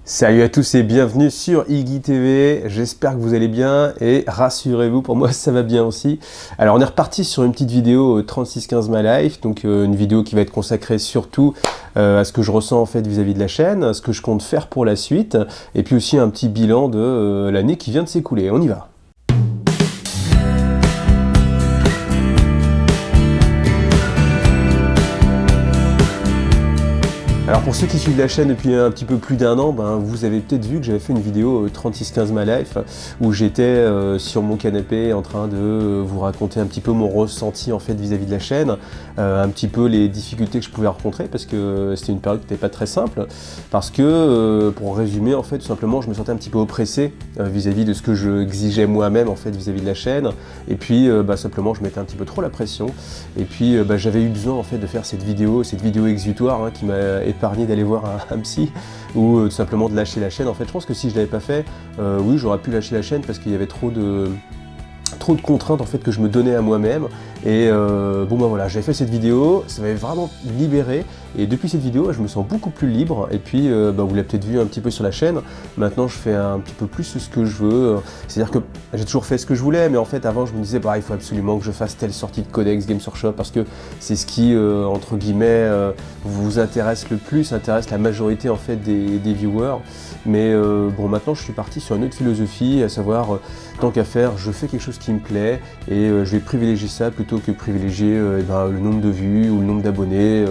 Salut à tous et bienvenue sur Iggy TV, j'espère que vous allez bien et rassurez-vous, pour moi ça va bien aussi. Alors on est reparti sur une petite vidéo 3615 My Life, donc une vidéo qui va être consacrée surtout à ce que je ressens en fait vis-à-vis de la chaîne, à ce que je compte faire pour la suite, et puis aussi un petit bilan de l'année qui vient de s'écouler. On y va. Alors pour ceux qui suivent la chaîne depuis un petit peu plus d'un an, vous avez peut-être vu que j'avais fait une vidéo 3615 My Life où j'étais sur mon canapé en train de vous raconter un petit peu mon ressenti en fait vis-à-vis de la chaîne, un petit peu les difficultés que je pouvais rencontrer parce que c'était une période qui n'était pas très simple, parce que pour résumer en fait tout simplement je me sentais un petit peu oppressé vis-à-vis de ce que je exigeais moi-même en fait vis-à-vis de la chaîne, et puis simplement je mettais un petit peu trop la pression, et puis j'avais eu besoin en fait de faire cette vidéo exutoire qui m'a épargné d'aller voir un psy ou tout simplement de lâcher la chaîne. En fait, je pense que si je l'avais pas fait, oui, j'aurais pu lâcher la chaîne parce qu'il y avait trop de contraintes en fait que je me donnais à moi-même. Et voilà, j'avais fait cette vidéo, ça m'avait vraiment libéré, et depuis cette vidéo je me sens beaucoup plus libre. Et puis vous l'avez peut-être vu un petit peu sur la chaîne, maintenant je fais un petit peu plus ce que je veux, c'est à dire que j'ai toujours fait ce que je voulais, mais en fait avant je me disais il faut absolument que je fasse telle sortie de codex Games Workshop parce que c'est ce qui entre guillemets vous intéresse le plus, intéresse la majorité en fait des viewers. Mais maintenant je suis parti sur une autre philosophie, à savoir tant qu'à faire, je fais quelque chose qui me plaît et je vais privilégier ça plutôt que privilégier le nombre de vues ou le nombre d'abonnés,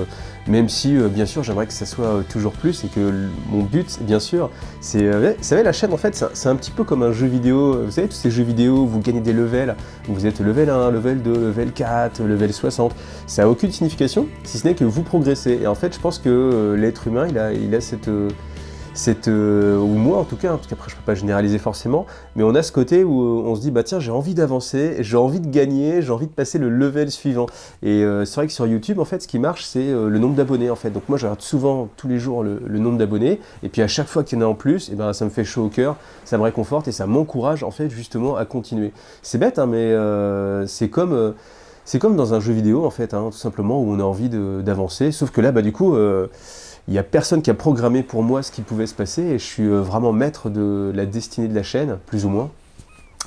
même si bien sûr j'aimerais que ça soit toujours plus, et que mon but bien sûr c'est, vous savez, la chaîne en fait c'est un petit peu comme un jeu vidéo, vous savez tous ces jeux vidéo où vous gagnez des levels, où vous êtes level 1, level 2, level 4, level 60, ça n'a aucune signification si ce n'est que vous progressez. Et en fait je pense que l'être humain il a ou moi en tout cas, parce qu'après je peux pas généraliser forcément, mais on a ce côté où on se dit tiens, j'ai envie d'avancer, j'ai envie de gagner, j'ai envie de passer le level suivant. Et c'est vrai que sur YouTube en fait ce qui marche c'est le nombre d'abonnés en fait. Donc moi je regarde souvent tous les jours le nombre d'abonnés, et puis à chaque fois qu'il y en a en plus, ça me fait chaud au cœur, ça me réconforte et ça m'encourage en fait justement à continuer. C'est bête mais c'est comme dans un jeu vidéo en fait, tout simplement, où on a envie d'avancer, sauf que là du coup il n'y a personne qui a programmé pour moi ce qui pouvait se passer, et je suis vraiment maître de la destinée de la chaîne, plus ou moins.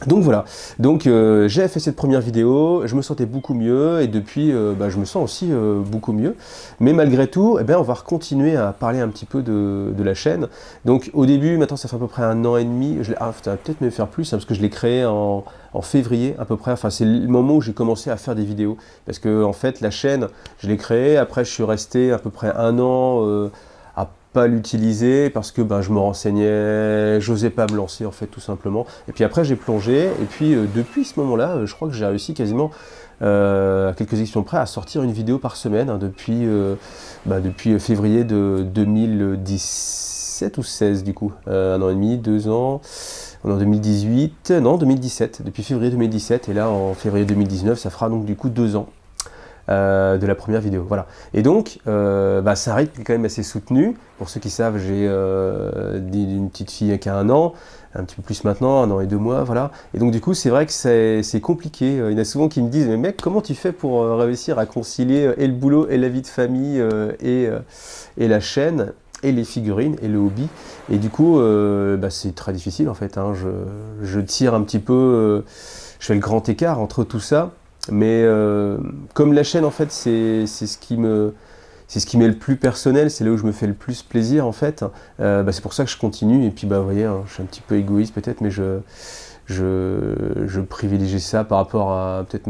Donc voilà, j'ai fait cette première vidéo, je me sentais beaucoup mieux, et depuis je me sens aussi beaucoup mieux. Mais malgré tout, on va continuer à parler un petit peu de la chaîne. Donc au début, maintenant ça fait à peu près 1 an et demi, ça va peut-être me faire plus, parce que je l'ai créé en février à peu près, enfin c'est le moment où j'ai commencé à faire des vidéos. Parce que en fait la chaîne, je l'ai créée, après je suis resté à peu près 1 an à pas l'utiliser parce que je me renseignais, j'osais pas me lancer en fait tout simplement. Et puis après j'ai plongé, et puis depuis ce moment-là, je crois que j'ai réussi quasiment à quelques exceptions près à sortir une vidéo par semaine depuis février de 2017 ou 16 du coup, 1 an et demi, 2 ans. On est en 2018, non 2017, depuis février 2017, et là en février 2019 ça fera donc du coup 2 ans. De la première vidéo, voilà. Et donc, c'est un rythme quand même assez soutenu. Pour ceux qui savent, j'ai une petite fille qui a 1 an, un petit peu plus maintenant, 1 an et 2 mois, voilà. Et donc du coup, c'est vrai que c'est compliqué. Il y en a souvent qui me disent, mais mec, comment tu fais pour réussir à concilier et le boulot et la vie de famille et la chaîne et les figurines et le hobby? Et du coup, c'est très difficile en fait. Je tire un petit peu, je fais le grand écart entre tout ça. Mais comme la chaîne en fait c'est ce qui m'est le plus personnel, c'est là où je me fais le plus plaisir en fait, c'est pour ça que je continue. Et puis vous voyez, je suis un petit peu égoïste peut-être, mais je privilégie ça par rapport à peut-être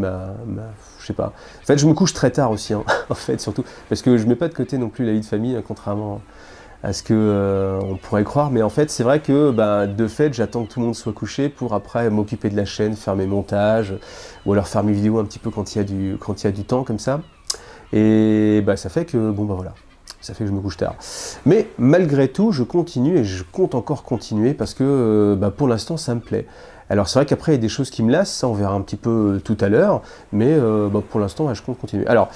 je sais pas. En fait je me couche très tard aussi en fait, surtout parce que je mets pas de côté non plus la vie de famille, contrairement à ce que on pourrait croire. Mais en fait c'est vrai que de fait j'attends que tout le monde soit couché pour après m'occuper de la chaîne, faire mes montages, ou alors faire mes vidéos un petit peu quand il y a du temps comme ça. Et ça fait que voilà, ça fait que je me couche tard. Mais malgré tout je continue, et je compte encore continuer parce que pour l'instant ça me plaît. Alors c'est vrai qu'après il y a des choses qui me lassent, ça on verra un petit peu tout à l'heure, mais pour l'instant je compte continuer. Alors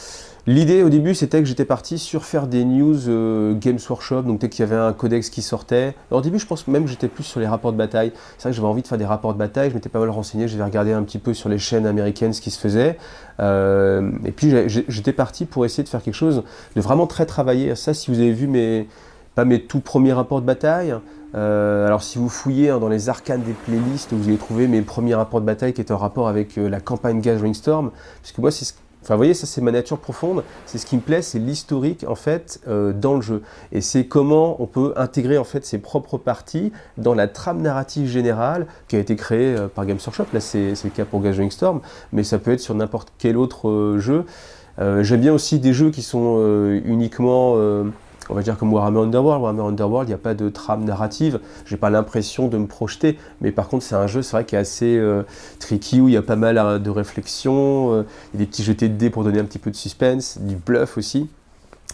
l'idée au début c'était que j'étais parti sur faire des news Games Workshop, donc dès qu'il y avait un codex qui sortait. Alors, au début je pense même que j'étais plus sur les rapports de bataille. C'est vrai que j'avais envie de faire des rapports de bataille, je m'étais pas mal renseigné, j'avais regardé un petit peu sur les chaînes américaines ce qui se faisait. Et puis j'étais parti pour essayer de faire quelque chose de vraiment très travaillé. Ça, si vous avez vu mes pas mes tout premiers rapports de bataille. Alors si vous fouillez dans les arcanes des playlists, vous allez trouver mes premiers rapports de bataille qui étaient en rapport avec la campagne Gathering Storm. Parce que moi, enfin, vous voyez, ça c'est ma nature profonde, c'est ce qui me plaît, c'est l'historique en fait dans le jeu. Et c'est comment on peut intégrer en fait ses propres parties dans la trame narrative générale qui a été créée par Games Workshop. Là c'est le cas pour Gathering Storm, mais ça peut être sur n'importe quel autre jeu. J'aime bien aussi des jeux qui sont uniquement, on va dire comme Warhammer Underworld. Warhammer Underworld, il n'y a pas de trame narrative, j'ai pas l'impression de me projeter, mais par contre c'est un jeu, c'est vrai, qui est assez tricky, où il y a pas mal de réflexion, il y a des petits jetés de dés pour donner un petit peu de suspense, du bluff aussi.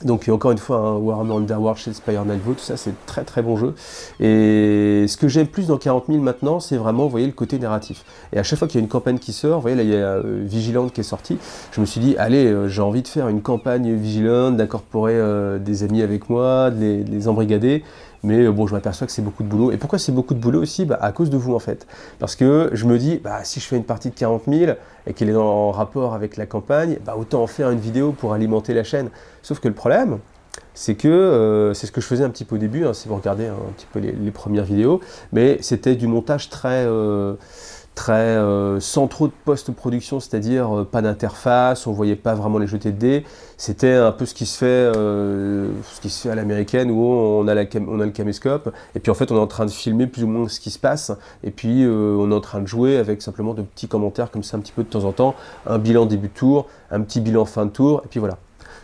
Donc encore une fois, hein, Warhammer Underworld, Shadespire Nightvow, tout ça c'est très très bon jeu. Et ce que j'aime plus dans 40 000 maintenant, c'est vraiment, vous voyez, le côté narratif. Et à chaque fois qu'il y a une campagne qui sort, vous voyez là il y a Vigilant qui est sorti, je me suis dit, allez, j'ai envie de faire une campagne Vigilant, d'incorporer des amis avec moi, de les embrigader. Mais bon, je m'aperçois que c'est beaucoup de boulot. Et pourquoi c'est beaucoup de boulot aussi? À cause de vous en fait. Parce que je me dis, si je fais une partie de 40 000 et qu'elle est en rapport avec la campagne, autant en faire une vidéo pour alimenter la chaîne. Sauf que le problème, c'est que c'est ce que je faisais un petit peu au début, hein, si vous regardez un petit peu les premières vidéos, mais c'était du montage très sans trop de post-production, c'est-à-dire pas d'interface, on voyait pas vraiment les jetés de dés. C'était un peu ce qui se fait à l'américaine, où on a le caméscope, et puis en fait on est en train de filmer plus ou moins ce qui se passe, et puis on est en train de jouer avec simplement de petits commentaires comme ça un petit peu de temps en temps, un bilan début de tour, un petit bilan fin de tour, et puis voilà.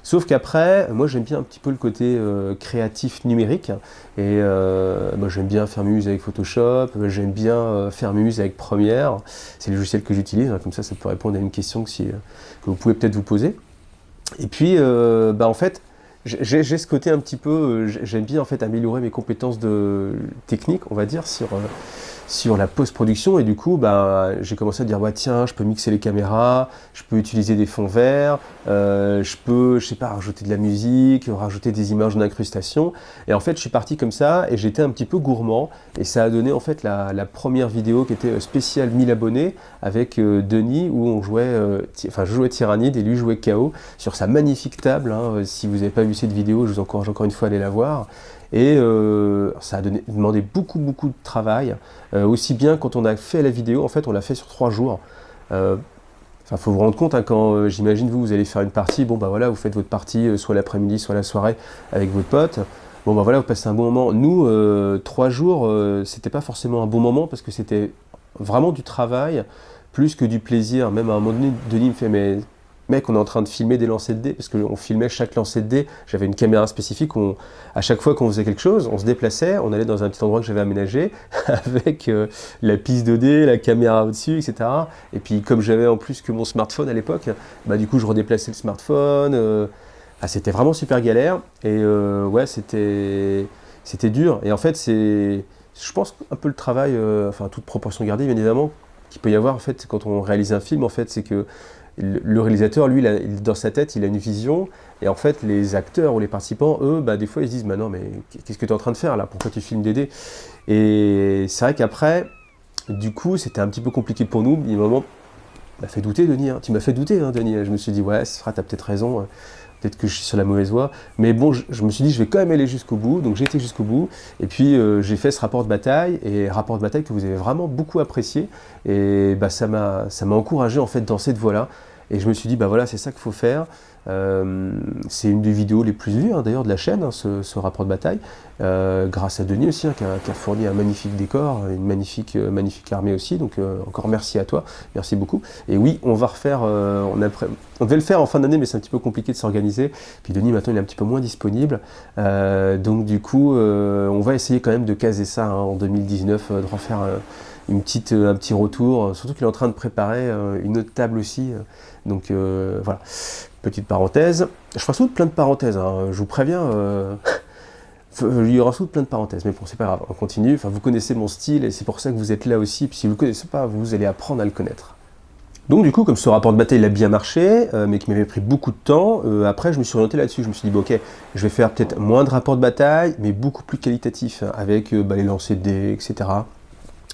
Sauf qu'après, moi j'aime bien un petit peu le côté créatif numérique, et moi j'aime bien faire mes muses avec Photoshop, j'aime bien faire mes muses avec Premiere, c'est le logiciel que j'utilise, hein, comme ça peut répondre à une question que vous pouvez peut-être vous poser. Et puis en fait, j'ai ce côté un petit peu, j'aime bien en fait améliorer mes compétences techniques, on va dire, sur la post-production, et du coup j'ai commencé à dire tiens, je peux mixer les caméras, je peux utiliser des fonds verts, je peux, je sais pas, rajouter de la musique, rajouter des images d'incrustation, et en fait je suis parti comme ça et j'étais un petit peu gourmand, et ça a donné en fait la première vidéo qui était spéciale 1000 abonnés avec Denis, où on jouait, je jouais Tyrannide et lui jouait KO sur sa magnifique table, hein. Si vous n'avez pas vu cette vidéo, je vous encourage encore une fois à aller la voir. Et ça a demandé beaucoup de travail, aussi bien quand on a fait la vidéo, en fait on l'a fait sur 3 jours. Faut vous rendre compte, hein, quand j'imagine vous allez faire une partie, voilà, vous faites votre partie soit l'après-midi, soit la soirée avec votre pote, voilà, vous passez un bon moment. Nous, 3 jours, c'était pas forcément un bon moment, parce que c'était vraiment du travail, plus que du plaisir. Même à un moment donné, Denis me fait, mais mec, on est en train de filmer des lancers de dés, parce qu'on filmait chaque lancer de dés. J'avais une caméra spécifique, à chaque fois qu'on faisait quelque chose, on se déplaçait, on allait dans un petit endroit que j'avais aménagé, avec la piste de dés, la caméra au-dessus, etc. Et puis comme j'avais en plus que mon smartphone à l'époque, du coup je redéplaçais le smartphone. C'était vraiment super galère, et ouais, c'était dur. Et en fait, je pense, un peu le travail, toute proportion gardée, bien évidemment, qu'il peut y avoir en fait quand on réalise un film, en fait, c'est que le réalisateur, lui, dans sa tête, il a une vision, et en fait, les acteurs ou les participants, eux, des fois, ils se disent, non, mais qu'est-ce que tu es en train de faire là? Pourquoi tu filmes des dés? Et c'est vrai qu'après, du coup, c'était un petit peu compliqué pour nous. Il y a un moment, m'a fait douter, Denis. Tu m'as fait douter, hein, Denis. Je me suis dit, ouais, t'as peut-être raison. Peut-être que je suis sur la mauvaise voie. Mais bon, je me suis dit, je vais quand même aller jusqu'au bout. Donc j'ai été jusqu'au bout. Et puis j'ai fait ce rapport de bataille. Et rapport de bataille que vous avez vraiment beaucoup apprécié. Et ça m'a encouragé en fait dans cette voie-là. Et je me suis dit, voilà, c'est ça qu'il faut faire. C'est une des vidéos les plus vues, hein, d'ailleurs, de la chaîne, hein, ce rapport de bataille. Grâce à Denis aussi, hein, qui a fourni un magnifique décor, une magnifique armée aussi. Donc encore merci à toi, merci beaucoup. Et oui, on va refaire, on devait le faire en fin d'année, mais c'est un petit peu compliqué de s'organiser. Puis Denis, maintenant, il est un petit peu moins disponible. Donc du coup, on va essayer quand même de caser ça, hein, en 2019, de refaire un petit retour, surtout qu'il est en train de préparer une autre table aussi. Donc voilà, petite parenthèse. Je ferai sans doute plein de parenthèses, hein, je vous préviens. Il y aura sans doute plein de parenthèses, mais bon, c'est pas grave, on continue. Vous connaissez mon style, et c'est pour ça que vous êtes là aussi. Puis si vous ne le connaissez pas, vous allez apprendre à le connaître. Donc du coup, comme ce rapport de bataille il a bien marché, mais qui m'avait pris beaucoup de temps, après je me suis orienté là-dessus. Je me suis dit, ok, je vais faire peut-être moins de rapports de bataille, mais beaucoup plus qualitatifs, hein, avec les lancers de dés, etc.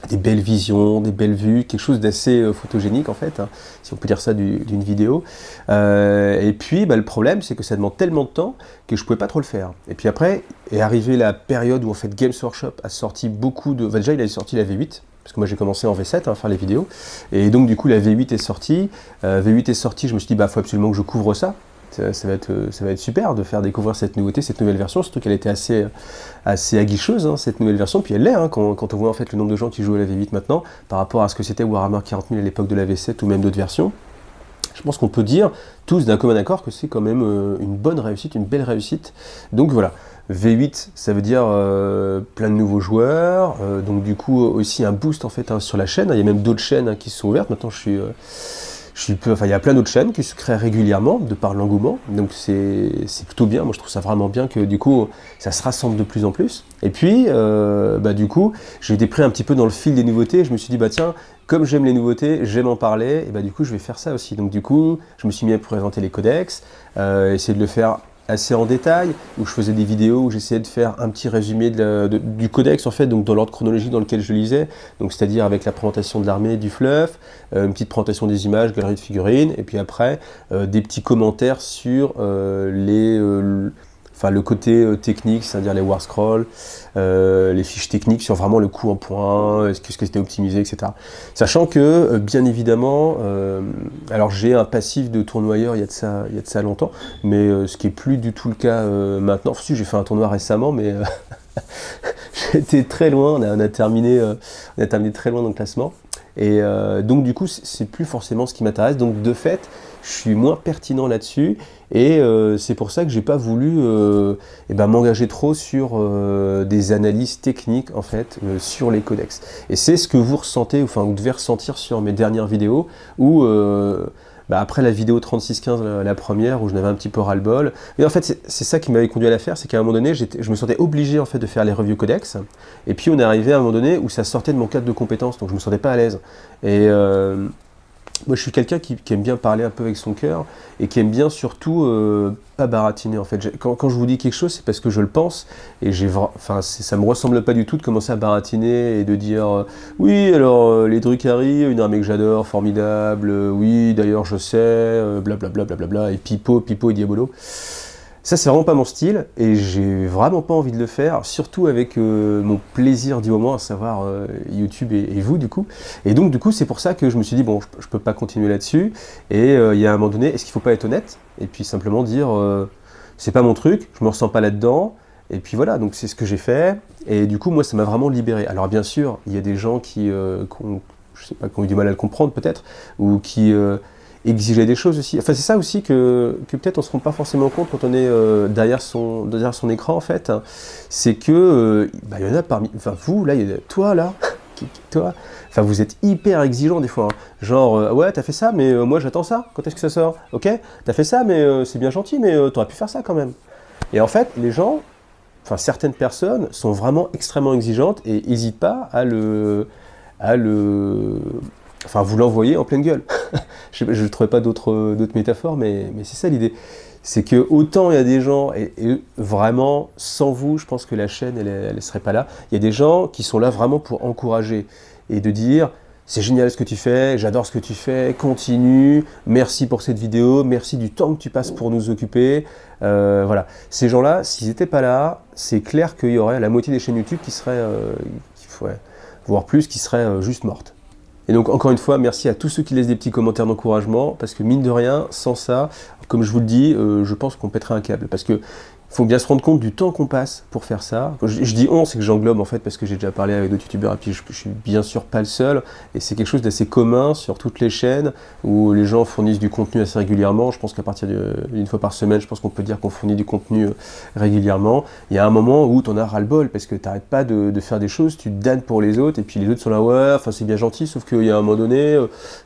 des belles visions, des belles vues, quelque chose d'assez photogénique en fait, hein, si on peut dire ça d'une vidéo. Et puis le problème c'est que ça demande tellement de temps que je pouvais pas trop le faire. Et puis après est arrivée la période où en fait Games Workshop a sorti beaucoup de... Enfin, déjà il a sorti la V8, parce que moi j'ai commencé en V7 à faire les vidéos, et donc du coup la V8 est sortie, V8 est sortie, je me suis dit faut absolument que je couvre ça. Ça va être super de faire découvrir cette nouveauté, cette nouvelle version, surtout qu'elle était assez aguicheuse, hein, cette nouvelle version, puis elle l'est, hein, quand on voit en fait le nombre de gens qui jouent à la V8 maintenant, par rapport à ce que c'était Warhammer 40 000 à l'époque de la V7 ou même d'autres versions. Je pense qu'on peut dire tous d'un commun accord que c'est quand même une bonne réussite, une belle réussite. Donc voilà, V8 ça veut dire plein de nouveaux joueurs, donc du coup aussi un boost en fait hein, sur la chaîne, il y a même d'autres chaînes hein, qui se sont ouvertes, maintenant il y a plein d'autres chaînes qui se créent régulièrement de par l'engouement, donc c'est plutôt bien. Moi je trouve ça vraiment bien que du coup ça se rassemble de plus en plus. Et puis du coup j'ai été pris un petit peu dans le fil des nouveautés. Je me suis dit tiens, comme j'aime les nouveautés, j'aime en parler, et du coup je vais faire ça aussi. Donc du coup je me suis mis à présenter les codex, essayer de le faire assez en détail, où je faisais des vidéos où j'essayais de faire un petit résumé du codex en fait, donc dans l'ordre chronologique dans lequel je lisais, donc c'est-à-dire avec la présentation de l'armée, du fluff, une petite présentation des images, galerie de figurines, et puis après des petits commentaires sur le côté technique, c'est-à-dire les war scrolls, les fiches techniques sur vraiment le coup en point, est-ce que c'était optimisé, etc. Sachant que, bien évidemment, alors j'ai un passif de tournoyeur il y a de ça longtemps, mais ce qui est plus du tout le cas maintenant. Enfin, si, j'ai fait un tournoi récemment, mais j'étais très loin, on a terminé très loin dans le classement. Et donc du coup, c'est plus forcément ce qui m'intéresse. Donc de fait, je suis moins pertinent là-dessus. Et c'est pour ça que j'ai pas voulu m'engager trop sur des analyses techniques en fait sur les codex. Et c'est ce que vous ressentez, enfin vous devez ressentir sur mes dernières vidéos où après la vidéo 3615, la première, où je n'avais un petit peu ras-le-bol. Mais en fait, c'est ça qui m'avait conduit à la faire, c'est qu'à un moment donné, je me sentais obligé en fait de faire les reviews codex. Et puis on est arrivé à un moment donné où ça sortait de mon cadre de compétences, donc je me sentais pas à l'aise. Et moi, je suis quelqu'un qui aime bien parler un peu avec son cœur et qui aime bien surtout pas baratiner en fait. Quand je vous dis quelque chose, c'est parce que je le pense et ça me ressemble pas du tout de commencer à baratiner et de dire oui, alors les Drukhari, une armée que j'adore, formidable, oui, d'ailleurs je sais, blablabla, blablabla, et pipo et diabolo. Ça, c'est vraiment pas mon style, et j'ai vraiment pas envie de le faire, surtout avec mon plaisir du moment, à savoir YouTube et vous, du coup. Et donc, du coup, c'est pour ça que je me suis dit, bon, je peux pas continuer là-dessus, et il y a un moment donné, est-ce qu'il faut pas être honnête, et puis simplement dire, c'est pas mon truc, je me ressens pas là-dedans, et puis voilà, donc c'est ce que j'ai fait, et du coup, moi, ça m'a vraiment libéré. Alors, bien sûr, il y a des gens qui ont eu du mal à le comprendre, peut-être, ou qui... exiger des choses aussi. Enfin, c'est ça aussi que peut-être on se rend pas forcément compte quand on est derrière son écran en fait. C'est que il y en a parmi, enfin vous là, toi là, toi, enfin vous êtes hyper exigeant des fois. Hein. Genre ouais t'as fait ça, mais moi j'attends ça. Quand est-ce que ça sort? Ok, t'as fait ça, mais c'est bien gentil, mais t'aurais pu faire ça quand même. Et en fait, les gens, enfin certaines personnes sont vraiment extrêmement exigeantes et n'hésitent pas à vous l'envoyer en pleine gueule. Je ne trouvais pas d'autres métaphores, mais c'est ça l'idée. C'est que autant il y a des gens, et vraiment, sans vous, je pense que la chaîne, elle serait pas là. Il y a des gens qui sont là vraiment pour encourager et de dire c'est génial ce que tu fais, j'adore ce que tu fais, continue, merci pour cette vidéo, merci du temps que tu passes pour nous occuper. Voilà. Ces gens-là, s'ils n'étaient pas là, c'est clair qu'il y aurait la moitié des chaînes YouTube qui seraient, voire plus, qui seraient juste mortes. Et donc encore une fois, merci à tous ceux qui laissent des petits commentaires d'encouragement, parce que mine de rien, sans ça, comme je vous le dis, je pense qu'on pèterait un câble. Parce que faut bien se rendre compte du temps qu'on passe pour faire ça. Quand je dis on, c'est que j'englobe en fait, parce que j'ai déjà parlé avec d'autres youtubeurs, et puis je suis bien sûr pas le seul, et c'est quelque chose d'assez commun sur toutes les chaînes, où les gens fournissent du contenu assez régulièrement. Je pense qu'à partir d'une fois par semaine, je pense qu'on peut dire qu'on fournit du contenu régulièrement. Il y a un moment où t'en as ras-le-bol, parce que t'arrêtes pas de faire des choses, tu te damnes pour les autres, et puis les autres sont là, ouais, enfin c'est bien gentil, sauf qu'il y a un moment donné,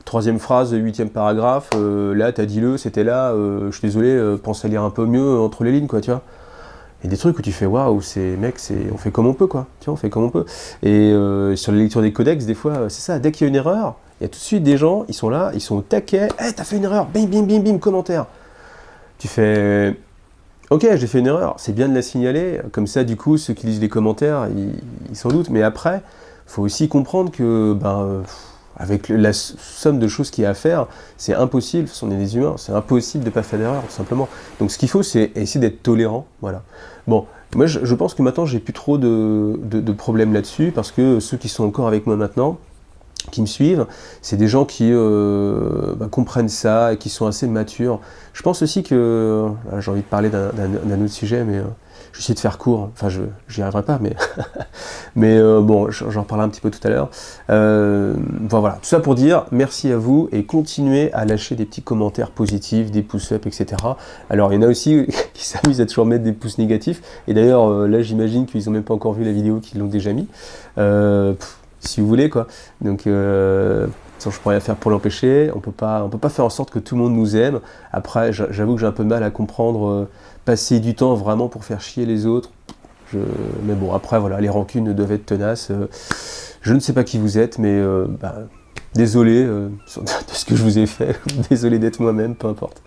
troisième phrase, 8e paragraphe, là t'as dit c'était là, je suis désolé, pense à lire un peu mieux entre les lignes, quoi, tu vois. Et des trucs où tu fais waouh, on fait comme on peut quoi, tu vois, on fait comme on peut. Et sur la lecture des codex, des fois, c'est ça, dès qu'il y a une erreur, il y a tout de suite des gens, ils sont là, ils sont au taquet, hey, t'as fait une erreur, bim bim bim bim, commentaire. Tu fais, ok, j'ai fait une erreur, c'est bien de la signaler, comme ça du coup, ceux qui lisent les commentaires, ils s'en doutent, mais après, faut aussi comprendre que, avec la somme de choses qu'il y a à faire, c'est impossible, de toute façon on est des humains, c'est impossible de ne pas faire d'erreur, tout simplement. Donc ce qu'il faut, c'est essayer d'être tolérant, voilà. Bon, moi je pense que maintenant j'ai plus trop de problèmes là-dessus, parce que ceux qui sont encore avec moi maintenant, qui me suivent, c'est des gens qui comprennent ça et qui sont assez matures. Je pense aussi que, j'ai envie de parler d'un autre sujet, mais je vais essayer de faire court, enfin j'y arriverai pas, mais, bon, j'en reparlerai un petit peu tout à l'heure. Voilà, tout ça pour dire merci à vous et continuez à lâcher des petits commentaires positifs, des pouces up, etc. Alors il y en a aussi qui s'amusent à toujours mettre des pouces négatifs, et d'ailleurs là j'imagine qu'ils n'ont même pas encore vu la vidéo, qu'ils l'ont déjà mis. Si vous voulez, quoi. Donc, je pourrais rien faire pour l'empêcher. On peut pas faire en sorte que tout le monde nous aime. Après, j'avoue que j'ai un peu de mal à comprendre passer du temps vraiment pour faire chier les autres. Mais bon, après, voilà, les rancunes doivent être tenaces. Je ne sais pas qui vous êtes, mais désolé de ce que je vous ai fait. Désolé d'être moi-même, peu importe.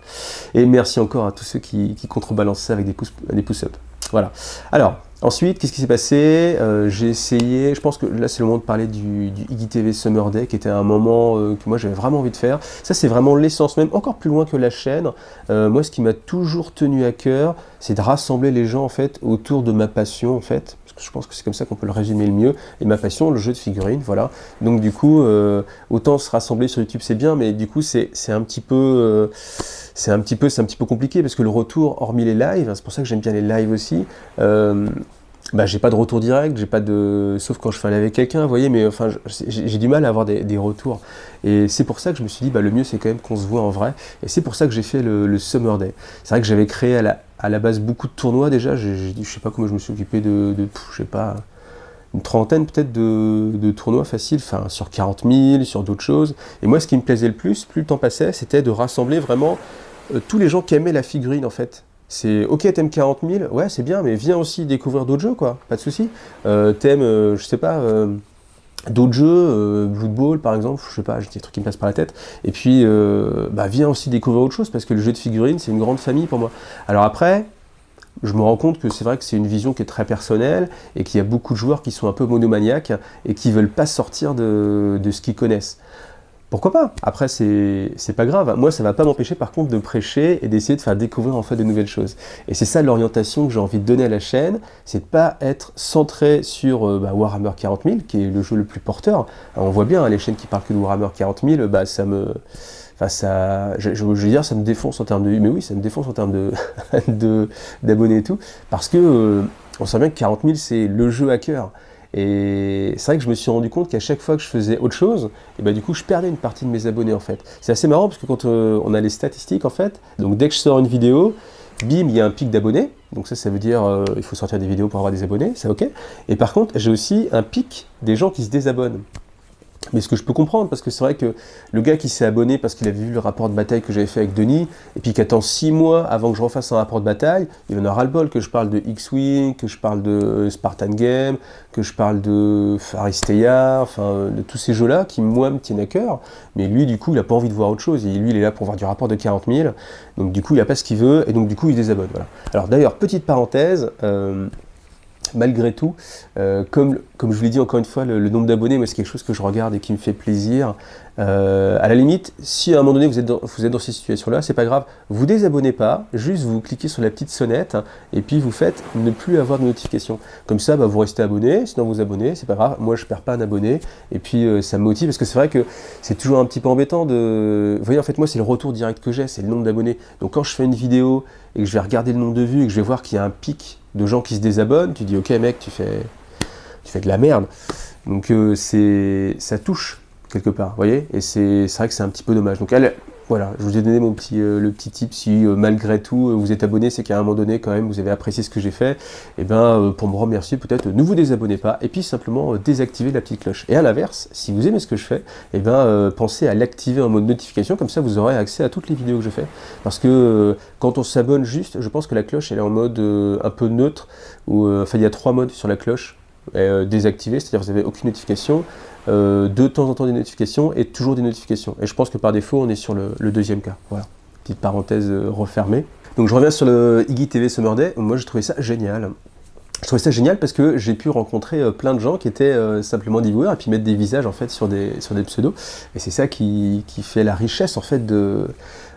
Et merci encore à tous ceux qui contrebalancent ça avec des pouces up. Voilà. Alors, ensuite, qu'est-ce qui s'est passé? J'ai essayé, je pense que là c'est le moment de parler du IGTV Summer Day, qui était un moment que moi j'avais vraiment envie de faire. Ça c'est vraiment l'essence même, encore plus loin que la chaîne. Moi ce qui m'a toujours tenu à cœur, c'est de rassembler les gens en fait autour de ma passion en fait. Parce que je pense que c'est comme ça qu'on peut le résumer le mieux. Et ma passion, le jeu de figurines, voilà. Donc du coup, autant se rassembler sur YouTube c'est bien, mais du coup c'est un petit peu... c'est un petit peu compliqué parce que le retour, hormis les lives, c'est pour ça que j'aime bien les lives aussi, j'ai pas de retour direct, j'ai pas de... sauf quand je fais aller avec quelqu'un, vous voyez, mais enfin j'ai du mal à avoir des retours. Et c'est pour ça que je me suis dit, le mieux c'est quand même qu'on se voit en vrai. Et c'est pour ça que j'ai fait le Summer Day. C'est vrai que j'avais créé à la base beaucoup de tournois déjà, je sais pas comment je me suis occupé je sais pas, une trentaine peut-être de tournois faciles, enfin sur 40 000, sur d'autres choses. Et moi ce qui me plaisait le plus le temps passait, c'était de rassembler vraiment tous les gens qui aimaient la figurine en fait. C'est ok, t'aimes 40 000, ouais c'est bien, mais viens aussi découvrir d'autres jeux quoi, pas de souci. T'aimes, je sais pas, d'autres jeux, Blood Bowl par exemple, je sais pas, j'ai des trucs qui me passent par la tête. Et puis viens aussi découvrir autre chose, parce que le jeu de figurines c'est une grande famille pour moi. Alors après, je me rends compte que c'est vrai que c'est une vision qui est très personnelle et qu'il y a beaucoup de joueurs qui sont un peu monomaniaques et qui veulent pas sortir de ce qu'ils connaissent. Pourquoi pas? Après, c'est pas grave. Moi, ça va pas m'empêcher par contre de prêcher et d'essayer de faire découvrir en fait de nouvelles choses. Et c'est ça l'orientation que j'ai envie de donner à la chaîne, c'est de pas être centré sur Warhammer 40 000, qui est le jeu le plus porteur. Alors, on voit bien, les chaînes qui parlent que de Warhammer 40 000, ça me... Enfin, je veux dire, ça me défonce en termes de... Mais oui, ça me défonce en termes d'abonnés et tout, parce que on sait bien que 40 000, c'est le jeu à cœur. Et c'est vrai que je me suis rendu compte qu'à chaque fois que je faisais autre chose, et du coup je perdais une partie de mes abonnés en fait. C'est assez marrant parce que quand on a les statistiques en fait, donc dès que je sors une vidéo, bim, il y a un pic d'abonnés, donc ça veut dire il faut sortir des vidéos pour avoir des abonnés, c'est ok. Et par contre, j'ai aussi un pic des gens qui se désabonnent. Mais ce que je peux comprendre, parce que c'est vrai que le gars qui s'est abonné parce qu'il avait vu le rapport de bataille que j'avais fait avec Denis, et puis qui attend 6 mois avant que je refasse un rapport de bataille, il en a ras-le-bol que je parle de X-Wing, que je parle de Spartan Game, que je parle de Aristeia, enfin de tous ces jeux-là qui, moi, me tiennent à cœur. Mais lui, du coup, il n'a pas envie de voir autre chose. Et lui, il est là pour voir du rapport de 40 000. Donc du coup, il n'a pas ce qu'il veut, et donc du coup, il désabonne. Voilà. Alors d'ailleurs, petite parenthèse... malgré tout, comme je vous l'ai dit encore une fois, le nombre d'abonnés, moi c'est quelque chose que je regarde et qui me fait plaisir. À la limite, si à un moment donné vous êtes dans ces situations-là, c'est pas grave, vous désabonnez pas, juste vous cliquez sur la petite sonnette et puis vous faites ne plus avoir de notification. Comme ça, vous restez abonné, sinon vous abonnez, c'est pas grave, moi je perds pas un abonné et puis ça me motive parce que c'est vrai que c'est toujours un petit peu embêtant de... Vous voyez, en fait, moi c'est le retour direct que j'ai, c'est le nombre d'abonnés. Donc quand je fais une vidéo et que je vais regarder le nombre de vues et que je vais voir qu'il y a un pic de gens qui se désabonnent, tu dis ok mec, tu fais de la merde. Donc ça touche quelque part, vous voyez, et c'est vrai que c'est un petit peu dommage. Donc voilà, je vous ai donné le petit tip, si malgré tout vous êtes abonné, c'est qu'à un moment donné quand même vous avez apprécié ce que j'ai fait, et pour me remercier peut-être ne vous désabonnez pas, et puis simplement désactiver la petite cloche. Et à l'inverse, si vous aimez ce que je fais, pensez à l'activer en mode notification, comme ça vous aurez accès à toutes les vidéos que je fais. Parce que quand on s'abonne juste, je pense que la cloche elle est en mode un peu neutre, il y a 3 modes sur la cloche. Désactiver, c'est-à-dire vous n'avez aucune notification, de temps en temps des notifications et toujours des notifications. Et je pense que par défaut, on est sur le deuxième cas. Voilà, petite parenthèse refermée. Donc je reviens sur le IGTV Summer Day. Moi, j'ai trouvé ça génial. je trouvais ça génial parce que j'ai pu rencontrer plein de gens qui étaient simplement des viewers et puis mettre des visages en fait sur des pseudos. Et c'est ça qui fait la richesse en fait de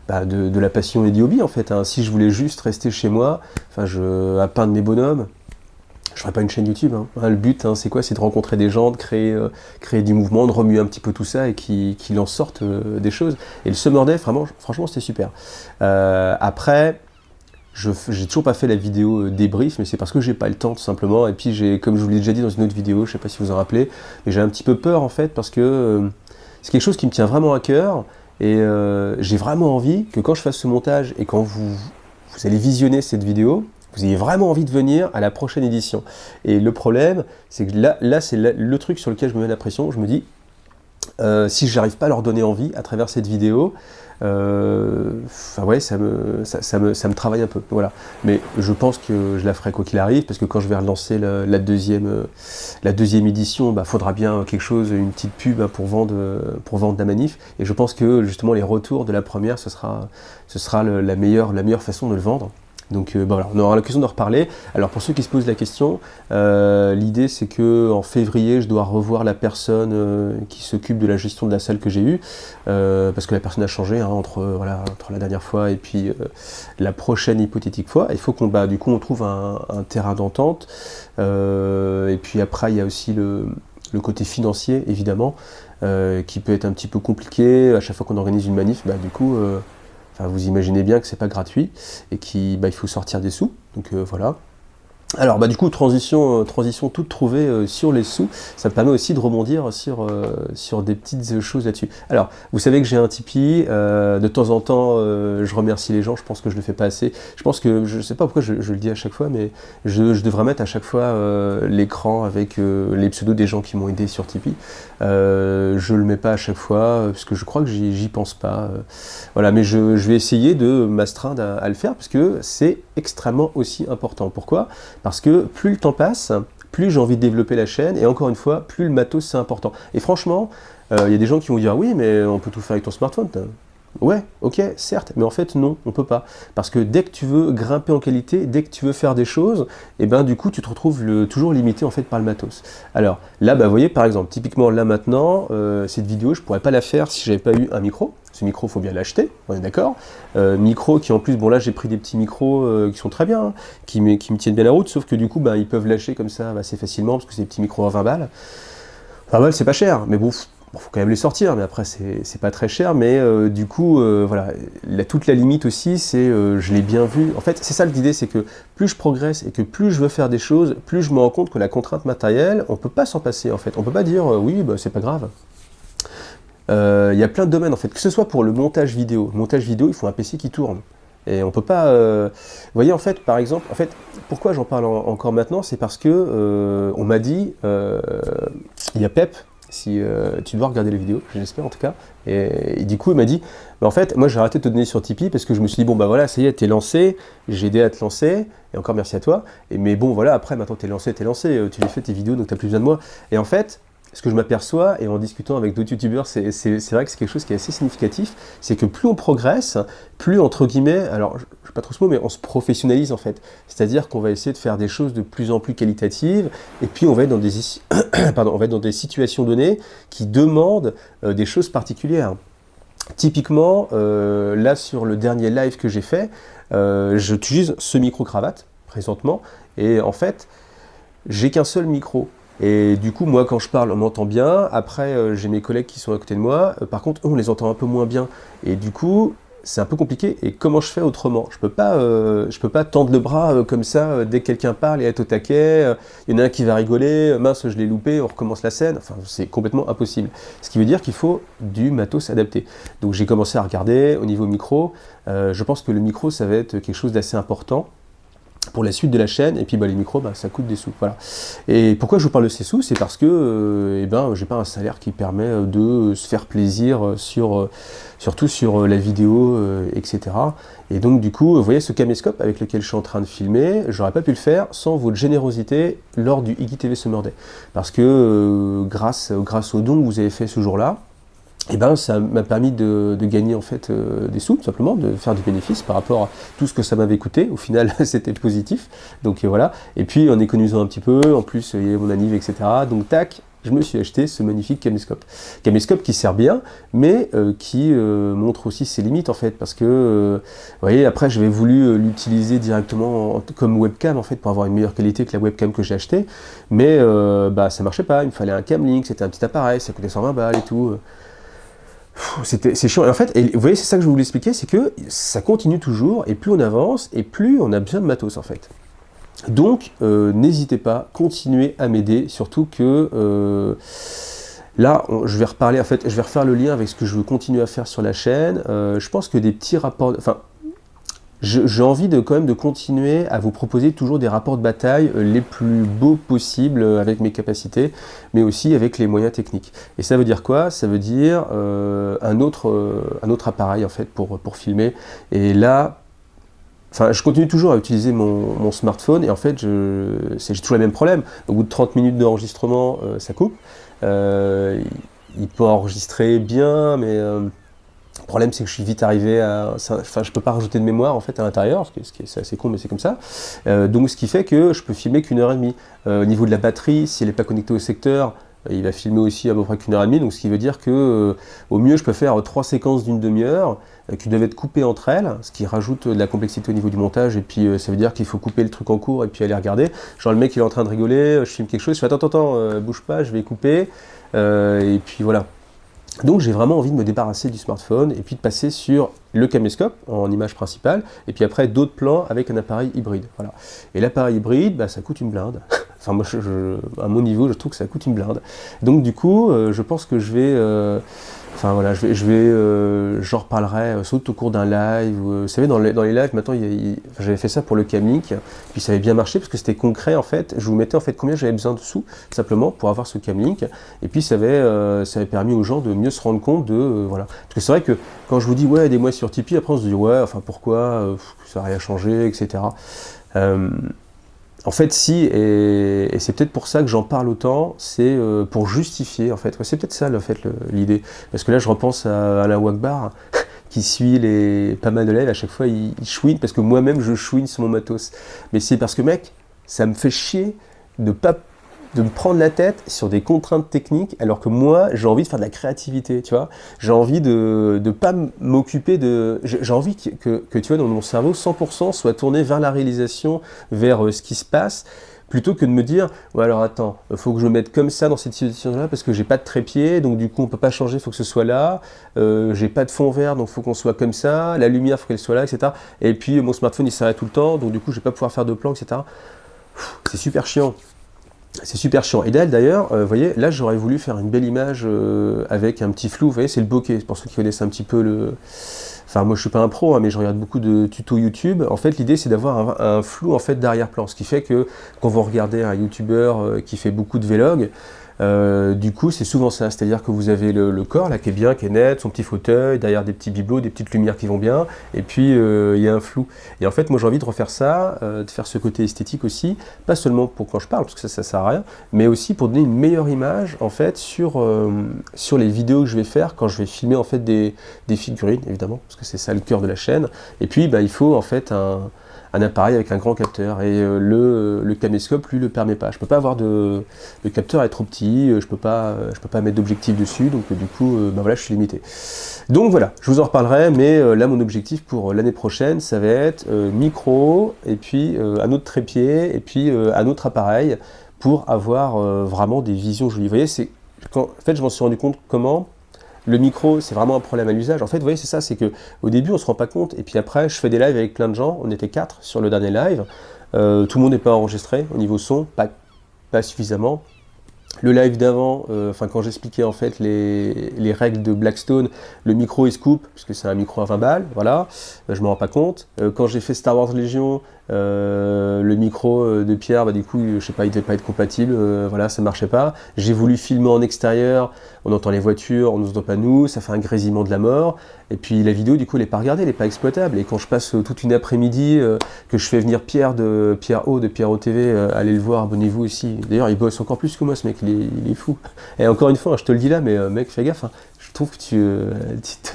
la passion et du hobby en fait. Hein. Si je voulais juste rester chez moi, à peindre mes bonhommes, je ferais pas une chaîne YouTube. Hein. Le but, c'est quoi? C'est de rencontrer des gens, de créer du mouvement, de remuer un petit peu tout ça et qu'il en sorte des choses. Et le Summer Day, franchement, c'était super. Après, j'ai toujours pas fait la vidéo débrief, mais c'est parce que j'ai pas le temps tout simplement. Et puis comme je vous l'ai déjà dit dans une autre vidéo, je sais pas si vous en rappelez, mais j'ai un petit peu peur en fait parce que c'est quelque chose qui me tient vraiment à cœur. Et j'ai vraiment envie que quand je fasse ce montage et quand vous allez visionner cette vidéo, vous ayez vraiment envie de venir à la prochaine édition. Et le problème, c'est que là c'est le truc sur lequel je me mets la pression. Je me dis, si j'arrive pas à leur donner envie à travers cette vidéo, ouais, ça me travaille un peu. Voilà. Mais je pense que je la ferai quoi qu'il arrive, parce que quand je vais relancer la deuxième édition, faudra bien quelque chose, une petite pub pour vendre la manif. Et je pense que justement les retours de la première, ce sera la meilleure façon de le vendre. Donc voilà, on aura l'occasion d'en reparler. Alors pour ceux qui se posent la question, l'idée c'est que en février je dois revoir la personne qui s'occupe de la gestion de la salle que j'ai eue, parce que la personne a changé entre la dernière fois et puis la prochaine hypothétique fois. Il faut qu'on on trouve un terrain d'entente. Et puis après il y a aussi le côté financier évidemment, qui peut être un petit peu compliqué. À chaque fois qu'on organise une manif, vous imaginez bien que c'est pas gratuit et qu'il faut sortir des sous. Donc voilà. Alors transition toute trouvée sur les sous, ça me permet aussi de rebondir sur des petites choses là-dessus. Alors, vous savez que j'ai un Tipeee, de temps en temps je remercie les gens, je pense que je le fais pas assez. Je pense que, je sais pas pourquoi je le dis à chaque fois, mais je devrais mettre à chaque fois l'écran avec les pseudos des gens qui m'ont aidé sur Tipeee. Je le mets pas à chaque fois, parce que je crois que j'y pense pas. Voilà, mais je vais essayer de m'astreindre à le faire, parce que c'est extrêmement aussi important. Pourquoi ? Parce que plus le temps passe, plus j'ai envie de développer la chaîne, et encore une fois, plus le matos c'est important. Et franchement, il y a des gens qui vont dire oui, mais on peut tout faire avec ton smartphone. Ouais, ok, certes, mais en fait non, on peut pas. Parce que dès que tu veux grimper en qualité, dès que tu veux faire des choses, et du coup tu te retrouves toujours limité en fait par le matos. Alors là, vous voyez par exemple, typiquement là maintenant, cette vidéo, je pourrais pas la faire si j'avais pas eu un micro. Ce micro, faut bien l'acheter, on est d'accord. Micro qui en plus, là j'ai pris des petits micros qui sont très bien, hein, qui me tiennent bien la route, sauf que du coup ils peuvent lâcher comme ça assez facilement, parce que c'est des petits micros à 20 balles. 20 balles c'est pas cher, mais bon, faut quand même les sortir, mais après c'est pas très cher, mais du coup, voilà, toute la limite aussi, c'est, je l'ai bien vu, en fait c'est ça l'idée, c'est que plus je progresse et que plus je veux faire des choses, plus je me rends compte que la contrainte matérielle, on peut pas s'en passer en fait, on peut pas dire oui, c'est pas grave. Il y a plein de domaines en fait, que ce soit pour le montage vidéo. Le montage vidéo, il faut un PC qui tourne. Et on peut pas... Vous voyez en fait, par exemple, pourquoi j'en parle encore maintenant, c'est parce que on m'a dit, il y a Pep, si tu dois regarder les vidéos, je l'espère en tout cas, et du coup il m'a dit, en fait, moi j'ai arrêté de te donner sur Tipeee parce que je me suis dit, voilà, ça y est, t'es lancé, j'ai aidé à te lancer, et encore merci à toi, mais bon voilà, après maintenant t'es lancé, tu les fais tes vidéos, donc t'as plus besoin de moi. Et en fait, ce que je m'aperçois, et en discutant avec d'autres youtubeurs, c'est vrai que c'est quelque chose qui est assez significatif, c'est que plus on progresse, plus entre guillemets, alors je sais pas trop ce mot, mais on se professionnalise en fait. C'est-à-dire qu'on va essayer de faire des choses de plus en plus qualitatives, et puis on va être dans des situations données qui demandent des choses particulières. Typiquement, là sur le dernier live que j'ai fait, j'utilise ce micro-cravate présentement, et en fait, j'ai qu'un seul micro. Et du coup, moi, quand je parle, on m'entend bien. Après, j'ai mes collègues qui sont à côté de moi. Par contre, eux, on les entend un peu moins bien. Et du coup, c'est un peu compliqué. Et comment je fais autrement? Je peux pas tendre le bras comme ça dès que quelqu'un parle et être au taquet. Il y en a un qui va rigoler. Mince, je l'ai loupé. On recommence la scène. Enfin, c'est complètement impossible. Ce qui veut dire qu'il faut du matos adapté. Donc, j'ai commencé à regarder au niveau micro. Je pense que le micro, ça va être quelque chose d'assez important pour la suite de la chaîne, et puis les micros, ça coûte des sous, voilà. Et pourquoi je vous parle de ces sous? C'est parce que j'ai pas un salaire qui permet de se faire plaisir surtout sur la vidéo, etc. Et donc du coup, vous voyez ce caméscope avec lequel je suis en train de filmer, j'aurais pas pu le faire sans votre générosité lors du IGTV Summer Day. Parce que grâce aux dons que vous avez fait ce jour-là, et ben ça m'a permis de gagner en fait des sous, tout simplement, de faire du bénéfice par rapport à tout ce que ça m'avait coûté. Au final, c'était positif. Donc voilà. Et puis en économisant un petit peu, en plus il y avait mon anniv, etc. Donc tac, je me suis acheté ce magnifique caméscope. Caméscope qui sert bien, mais qui montre aussi ses limites en fait, parce que, vous voyez, après j'avais voulu l'utiliser directement comme webcam en fait, pour avoir une meilleure qualité que la webcam que j'ai achetée, mais bah ça marchait pas, il me fallait un Camlink, c'était un petit appareil, ça coûtait 120 balles et tout. C'est chiant. Et en fait, et vous voyez, c'est ça que je voulais expliquer, c'est que ça continue toujours, et plus on avance, et plus on a besoin de matos en fait. Donc, n'hésitez pas, continuez à m'aider, surtout que là, je vais reparler, en fait, je vais refaire le lien avec ce que je veux continuer à faire sur la chaîne. Je pense que des petits rapports, enfin, j'ai envie de quand même de continuer à vous proposer toujours des rapports de bataille les plus beaux possibles avec mes capacités, mais aussi avec les moyens techniques. Et ça veut dire quoi? Ça veut dire un autre appareil en fait pour filmer. Et là, enfin, je continue toujours à utiliser mon smartphone et en fait, j'ai toujours le même problème. Au bout de 30 minutes d'enregistrement, ça coupe. Il peut enregistrer bien, mais le problème, c'est que je suis vite arrivé à... Enfin, je peux pas rajouter de mémoire en fait à l'intérieur, c'est assez con, mais c'est comme ça. Donc, ce qui fait que je peux filmer qu'1h30. Au niveau de la batterie, si elle n'est pas connectée au secteur, il va filmer aussi à peu près qu'1h30. Donc, ce qui veut dire que au mieux, je peux faire 3 séquences d'une demi-heure qui doivent être coupées entre elles, ce qui rajoute de la complexité au niveau du montage. Et puis, ça veut dire qu'il faut couper le truc en cours et puis aller regarder. Genre, le mec, il est en train de rigoler, je filme quelque chose, je fais attends, bouge pas, je vais couper. Et puis voilà. Donc j'ai vraiment envie de me débarrasser du smartphone et puis de passer sur le caméscope en image principale et puis après d'autres plans avec un appareil hybride. Voilà. Et l'appareil hybride, bah, ça coûte une blinde. Enfin moi, à mon niveau, je trouve que ça coûte une blinde. Donc du coup, je pense que je vais... Enfin voilà, j'en reparlerai soit au cours d'un live. Vous savez, dans les lives, maintenant, j'avais fait ça pour le Camlink, puis ça avait bien marché parce que c'était concret en fait. Je vous mettais en fait combien j'avais besoin de sous, simplement pour avoir ce Camlink. Et puis ça avait permis aux gens de mieux se rendre compte de voilà. Parce que c'est vrai que quand je vous dis ouais, aidez-moi sur Tipeee, après on se dit ouais, enfin pourquoi, ça n'a rien changé, etc. En fait, si, et c'est peut-être pour ça que j'en parle autant, c'est pour justifier, en fait. Ouais, c'est peut-être ça, en fait, l'idée. Parce que là, je repense à Alain Wagbar, qui suit pas mal de lives, à chaque fois, il chouine, parce que moi-même, je chouine sur mon matos. Mais c'est parce que, mec, ça me fait chier de me prendre la tête sur des contraintes techniques, alors que moi, j'ai envie de faire de la créativité, tu vois. J'ai envie de pas m'occuper de... J'ai envie que, tu vois, dans mon cerveau, 100% soit tourné vers la réalisation, vers ce qui se passe, plutôt que de me dire, ouais, alors attends, faut que je me mette comme ça dans cette situation-là, parce que j'ai pas de trépied, donc du coup, on peut pas changer, faut que ce soit là, j'ai pas de fond vert, donc faut qu'on soit comme ça, la lumière, faut qu'elle soit là, etc. Et puis, mon smartphone, il s'arrête tout le temps, donc du coup, je vais pas pouvoir faire de plan, etc. C'est super chiant. C'est super chiant. Et d'ailleurs, vous voyez, là j'aurais voulu faire une belle image avec un petit flou. Vous voyez, c'est le bokeh. Pour ceux qui connaissent un petit peu le... Enfin, moi je suis pas un pro, hein, mais je regarde beaucoup de tutos YouTube. En fait, l'idée c'est d'avoir un flou en fait d'arrière-plan. Ce qui fait que quand vous regardez un YouTuber qui fait beaucoup de vlog, du coup, c'est souvent ça, c'est-à-dire que vous avez le corps là qui est bien, qui est net, son petit fauteuil, derrière des petits bibelots, des petites lumières qui vont bien, et puis il y a un flou. Et en fait, moi j'ai envie de refaire ça, de faire ce côté esthétique aussi, pas seulement pour quand je parle, parce que ça sert à rien, mais aussi pour donner une meilleure image en fait sur les vidéos que je vais faire quand je vais filmer en fait des figurines, évidemment, parce que c'est ça le cœur de la chaîne. Et puis, bah, il faut en fait un appareil avec un grand capteur et le caméscope lui le permet pas. Je peux pas avoir le capteur est trop petit, je peux pas mettre d'objectif dessus, donc du coup bah voilà, je suis limité. Donc voilà, je vous en reparlerai, mais là mon objectif pour l'année prochaine, ça va être micro et puis un autre trépied et puis un autre appareil pour avoir vraiment des visions jolies. Vous voyez, en fait je m'en suis rendu compte comment. Le micro, c'est vraiment un problème à l'usage. En fait, vous voyez, c'est ça, c'est que au début, on se rend pas compte. Et puis après, je fais des lives avec plein de gens. On était 4 sur le dernier live. Tout le monde n'est pas enregistré au niveau son, pas suffisamment. Le live d'avant, quand j'expliquais en fait les règles de Blackstone, le micro il se coupe, parce que c'est un micro à 20 balles, voilà, je me rends pas compte. Quand j'ai fait Star Wars Légion, le micro de Pierre, bah, du coup, je sais pas, il devait pas être compatible, voilà, ça marchait pas. J'ai voulu filmer en extérieur, on entend les voitures, on nous entend pas nous, ça fait un grésillement de la mort. Et puis la vidéo, du coup, elle est pas regardée, elle est pas exploitable. Et quand je passe toute une après-midi, que je fais venir Pierre O de Pierre O TV, allez le voir, abonnez-vous aussi. D'ailleurs, il bosse encore plus que moi, ce mec, il est fou. Et encore une fois, je te le dis là, mais mec, fais gaffe, hein. Je trouve que tu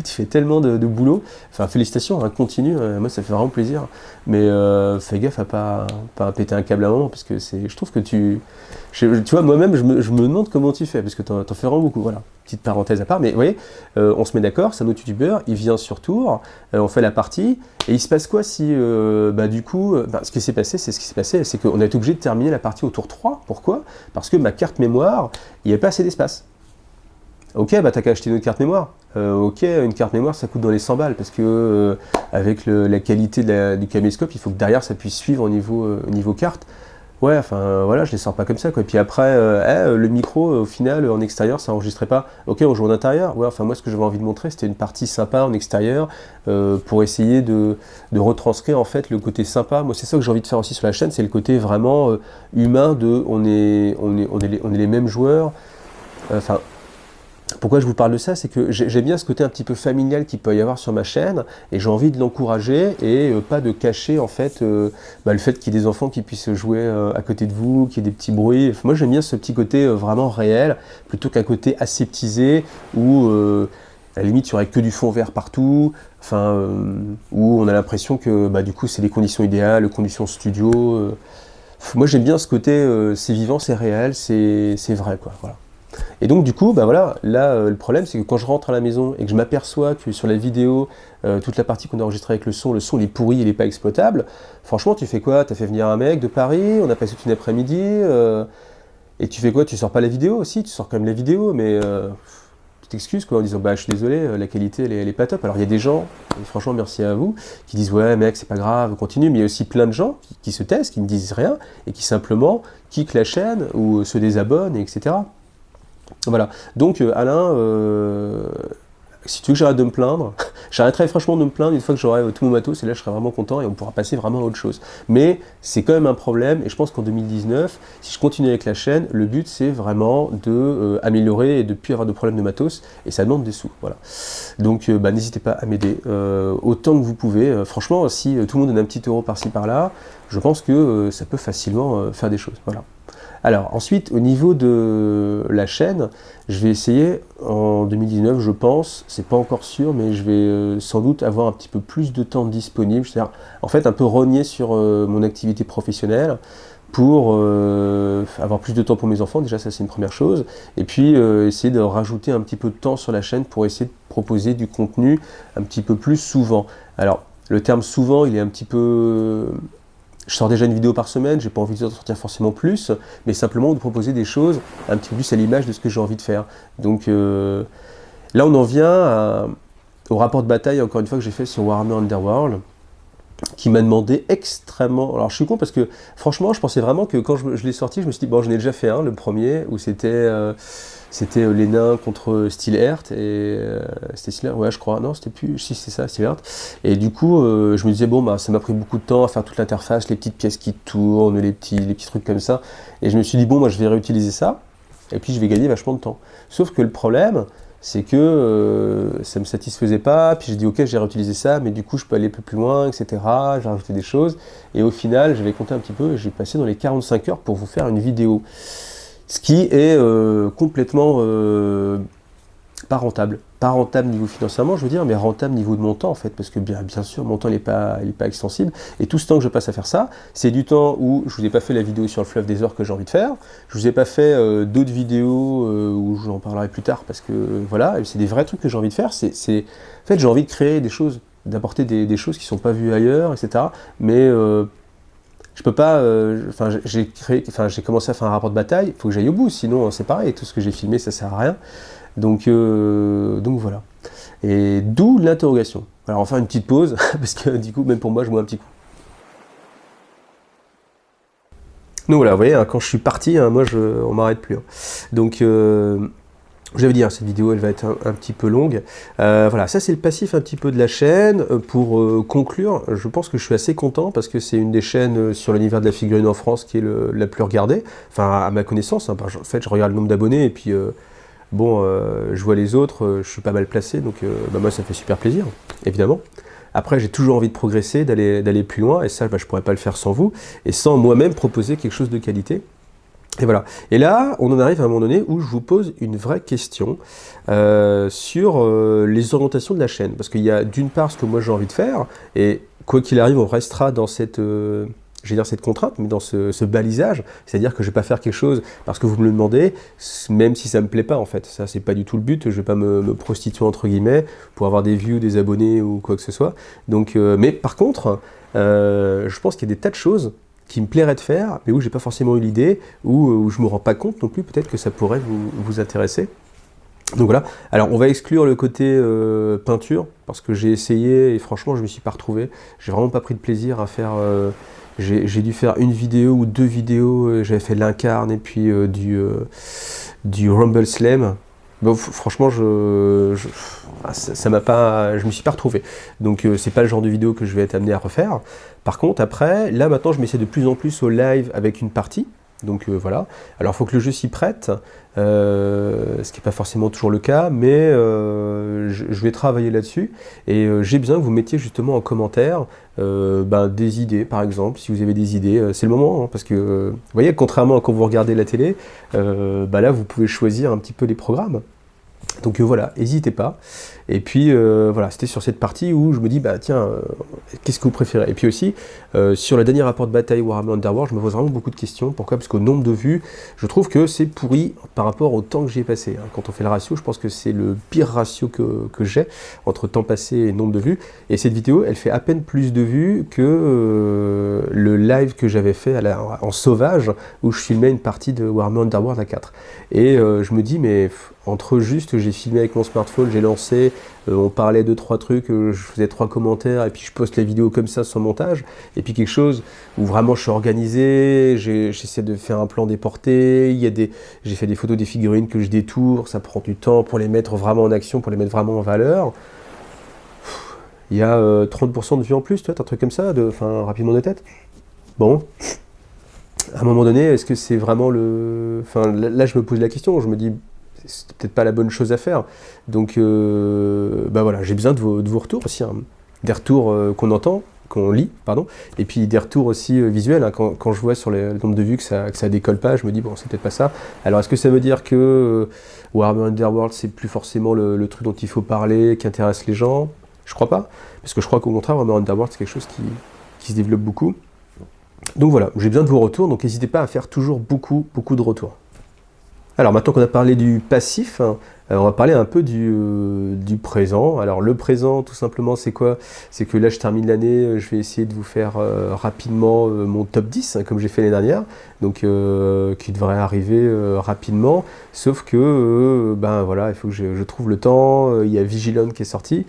fais tellement de boulot. Enfin, félicitations, hein, continue. Moi, ça fait vraiment plaisir. Mais fais gaffe à pas péter un câble à un moment, parce que je trouve que tu vois, moi-même, je me demande comment tu fais, parce que t'en fais vraiment beaucoup. Voilà, petite parenthèse à part. Mais vous voyez, on se met d'accord, c'est un autre youtubeur, il vient sur tour, on fait la partie, et il se passe quoi si, du coup, ce qui s'est passé, c'est qu'on a été obligé de terminer la partie au tour 3. Pourquoi? Parce que ma carte mémoire, il n'y avait pas assez d'espace. Ok, t'as qu'à acheter une autre carte mémoire. Ok, une carte mémoire, ça coûte dans les 100 balles, parce que avec la qualité du caméscope, il faut que derrière ça puisse suivre au niveau carte. Ouais, enfin voilà, je les sors pas comme ça, quoi. Et puis après, le micro, au final, en extérieur, ça enregistrait pas. Ok, on joue en intérieur. Ouais, enfin moi, ce que j'avais envie de montrer, c'était une partie sympa en extérieur, pour essayer de retranscrire en fait le côté sympa. Moi, c'est ça que j'ai envie de faire aussi sur la chaîne, c'est le côté vraiment humain de, on est les mêmes joueurs. Enfin. Pourquoi je vous parle de ça, c'est que j'aime bien ce côté un petit peu familial qu'il peut y avoir sur ma chaîne, et j'ai envie de l'encourager, et pas de cacher en fait le fait qu'il y ait des enfants qui puissent jouer à côté de vous, qu'il y ait des petits bruits. Moi j'aime bien ce petit côté vraiment réel, plutôt qu'un côté aseptisé, où à la limite il n'y aurait que du fond vert partout, enfin, où on a l'impression que du coup c'est les conditions idéales, les conditions studio. Moi j'aime bien ce côté, c'est vivant, c'est réel, c'est vrai, quoi, voilà. Et donc du coup, là, le problème, c'est que quand je rentre à la maison et que je m'aperçois que sur la vidéo, toute la partie qu'on a enregistrée avec le son il est pourri, il n'est pas exploitable, franchement, tu fais quoi? Tu as fait venir un mec de Paris, on a passé toute une après-midi, et tu fais quoi? Tu sors pas la vidéo aussi? Tu sors quand même la vidéo, mais tu t'excuses, quoi, en disant je suis désolé, la qualité elle est pas top. Alors il y a des gens, et franchement merci à vous, qui disent ouais mec c'est pas grave, continue, mais il y a aussi plein de gens qui se taisent, qui ne disent rien, et qui simplement quittent la chaîne, ou se désabonnent, etc. Voilà, donc Alain, si tu veux que j'arrête de me plaindre, j'arrêterai franchement de me plaindre une fois que j'aurai tout mon matos, et là je serai vraiment content et on pourra passer vraiment à autre chose. Mais c'est quand même un problème, et je pense qu'en 2019, si je continue avec la chaîne, le but c'est vraiment de améliorer et de ne plus avoir de problème de matos, et ça demande des sous, voilà. Donc n'hésitez pas à m'aider autant que vous pouvez. Franchement, si tout le monde donne un petit euro par-ci par-là, je pense que ça peut facilement faire des choses, voilà. Alors ensuite, au niveau de la chaîne, je vais essayer en 2019, je pense, c'est pas encore sûr, mais je vais sans doute avoir un petit peu plus de temps disponible, c'est-à-dire en fait un peu rogner sur mon activité professionnelle pour avoir plus de temps pour mes enfants, déjà ça c'est une première chose, et puis essayer de rajouter un petit peu de temps sur la chaîne pour essayer de proposer du contenu un petit peu plus souvent. Alors le terme souvent, il est un petit peu... Je sors déjà une vidéo par semaine, j'ai pas envie de sortir forcément plus, mais simplement de proposer des choses un petit peu plus à l'image de ce que j'ai envie de faire. Donc là on en vient au rapport de bataille, encore une fois, que j'ai fait sur Warhammer Underworld, qui m'a demandé extrêmement... Alors je suis con parce que franchement je pensais vraiment que quand je l'ai sorti, je me suis dit bon, j'en ai déjà fait un, le premier, où c'était les nains contre Steelheart, et c'était Steelheart, ouais je crois, non c'était plus, si c'est ça, Steelheart, et du coup je me disais bon ça m'a pris beaucoup de temps à faire toute l'interface, les petites pièces qui tournent, les petits trucs comme ça, et je me suis dit bon moi je vais réutiliser ça, et puis je vais gagner vachement de temps. Sauf que le problème, c'est que ça me satisfaisait pas, puis j'ai dit ok j'ai réutilisé ça, mais du coup je peux aller un peu plus loin, etc. J'ai rajouté des choses, et au final j'avais compté un petit peu, et j'ai passé dans les 45 heures pour vous faire une vidéo. Ce qui est complètement pas rentable. Pas rentable niveau financièrement, je veux dire, mais rentable niveau de mon temps en fait, parce que bien sûr, mon temps il est pas extensible, et tout ce temps que je passe à faire ça, c'est du temps où je vous ai pas fait la vidéo sur le fleuve des ors que j'ai envie de faire, je vous ai pas fait d'autres vidéos où j'en parlerai plus tard, parce que voilà, c'est des vrais trucs que j'ai envie de faire, en fait j'ai envie de créer des choses, d'apporter des choses qui sont pas vues ailleurs, etc. Mais je peux pas, j'ai commencé à faire un rapport de bataille, il faut que j'aille au bout, sinon c'est pareil, tout ce que j'ai filmé ça sert à rien. Donc voilà. Et d'où l'interrogation. Alors on va faire une petite pause, parce que du coup, même pour moi, je bois un petit coup. Donc voilà, vous voyez, hein, quand je suis parti, hein, moi, on m'arrête plus. Hein. Donc, j'avais dit, hein, cette vidéo, elle va être un petit peu longue. Voilà, ça c'est le passif un petit peu de la chaîne. Pour conclure, je pense que je suis assez content, parce que c'est une des chaînes sur l'univers de la figurine en France qui est la plus regardée. Enfin, à ma connaissance, hein, en fait, je regarde le nombre d'abonnés, et puis... Bon, je vois les autres, je suis pas mal placé, donc moi ça me fait super plaisir, évidemment. Après, j'ai toujours envie de progresser, d'aller plus loin, et ça, je pourrais pas le faire sans vous, et sans moi-même proposer quelque chose de qualité. Et voilà. Et là, on en arrive à un moment donné où je vous pose une vraie question sur les orientations de la chaîne. Parce qu'il y a d'une part ce que moi j'ai envie de faire, et quoi qu'il arrive, on restera dans cette, je vais dire cette contrainte, mais dans ce balisage. C'est-à-dire que je ne vais pas faire quelque chose parce que vous me le demandez, même si ça ne me plaît pas en fait. Ça, c'est pas du tout le but. Je ne vais pas me prostituer entre guillemets pour avoir des views, des abonnés ou quoi que ce soit. Donc, mais par contre, je pense qu'il y a des tas de choses qui me plairait de faire, mais où j'ai pas forcément eu l'idée, où je me rends pas compte non plus, peut-être que ça pourrait vous intéresser. Donc voilà, alors on va exclure le côté peinture, parce que j'ai essayé, et franchement je me suis pas retrouvé, j'ai vraiment pas pris de plaisir à faire, j'ai dû faire une vidéo ou 2 vidéos, j'avais fait l'Incarne et puis du Rumble Slam. Bon, franchement, ça m'a pas, je me suis pas retrouvé. Donc c'est pas le genre de vidéo que je vais être amené à refaire. Par contre, après, là maintenant, je m'essaie de plus en plus au live avec une partie. Donc voilà. Alors il faut que le jeu s'y prête, ce qui n'est pas forcément toujours le cas, mais je vais travailler là-dessus. Et j'ai besoin que vous mettiez justement en commentaire des idées, par exemple, si vous avez des idées. C'est le moment, hein, parce que vous voyez, contrairement à quand vous regardez la télé, là vous pouvez choisir un petit peu les programmes. Donc voilà, n'hésitez pas. Et puis voilà, c'était sur cette partie où je me dis, tiens, qu'est-ce que vous préférez? Et puis aussi, sur le dernier rapport de bataille Warhammer Underworld, je me pose vraiment beaucoup de questions. Pourquoi? Parce qu'au nombre de vues, je trouve que c'est pourri par rapport au temps que j'y ai passé. Hein. Quand on fait le ratio, je pense que c'est le pire ratio que j'ai entre temps passé et nombre de vues. Et cette vidéo, elle fait à peine plus de vues que le live que j'avais fait en sauvage, où je filmais une partie de Warhammer Underworld à 4. Et je me dis, mais entre juste, j'ai filmé avec mon smartphone, j'ai lancé, on parlait de 3 trucs, je faisais 3 commentaires, et puis je poste la vidéo comme ça sans montage, et puis quelque chose où vraiment je suis organisé, j'essaie de faire un plan déporté, j'ai fait des photos des figurines que je détourne, ça prend du temps pour les mettre vraiment en action, pour les mettre vraiment en valeur. Il y a 30% de vues en plus, peut-être un truc comme ça, rapidement de tête. Bon, à un moment donné, est-ce que c'est vraiment le... là je me pose la question, je me dis, c'est peut-être pas la bonne chose à faire. Donc voilà, j'ai besoin de vos retours aussi, hein. Des retours qu'on lit, pardon, et puis des retours aussi visuels, hein. Quand je vois sur le nombre de vues que ça décolle pas, je me dis bon, c'est peut-être pas ça. Alors est-ce que ça veut dire que Warhammer Underworld c'est plus forcément le truc dont il faut parler, qui intéresse les gens? Je crois pas, parce que je crois qu'au contraire Warhammer Underworld c'est quelque chose qui se développe beaucoup. Donc voilà, j'ai besoin de vos retours, donc n'hésitez pas à faire toujours beaucoup de retours. Alors maintenant qu'on a parlé du passif, hein, on va parler un peu du présent. Alors le présent, tout simplement, c'est quoi? C'est que là, je termine l'année, je vais essayer de vous faire rapidement mon top 10, hein, comme j'ai fait l'année dernière, donc qui devrait arriver rapidement, sauf que, voilà, il faut que je trouve le temps. Il y a Vigilant qui est sorti,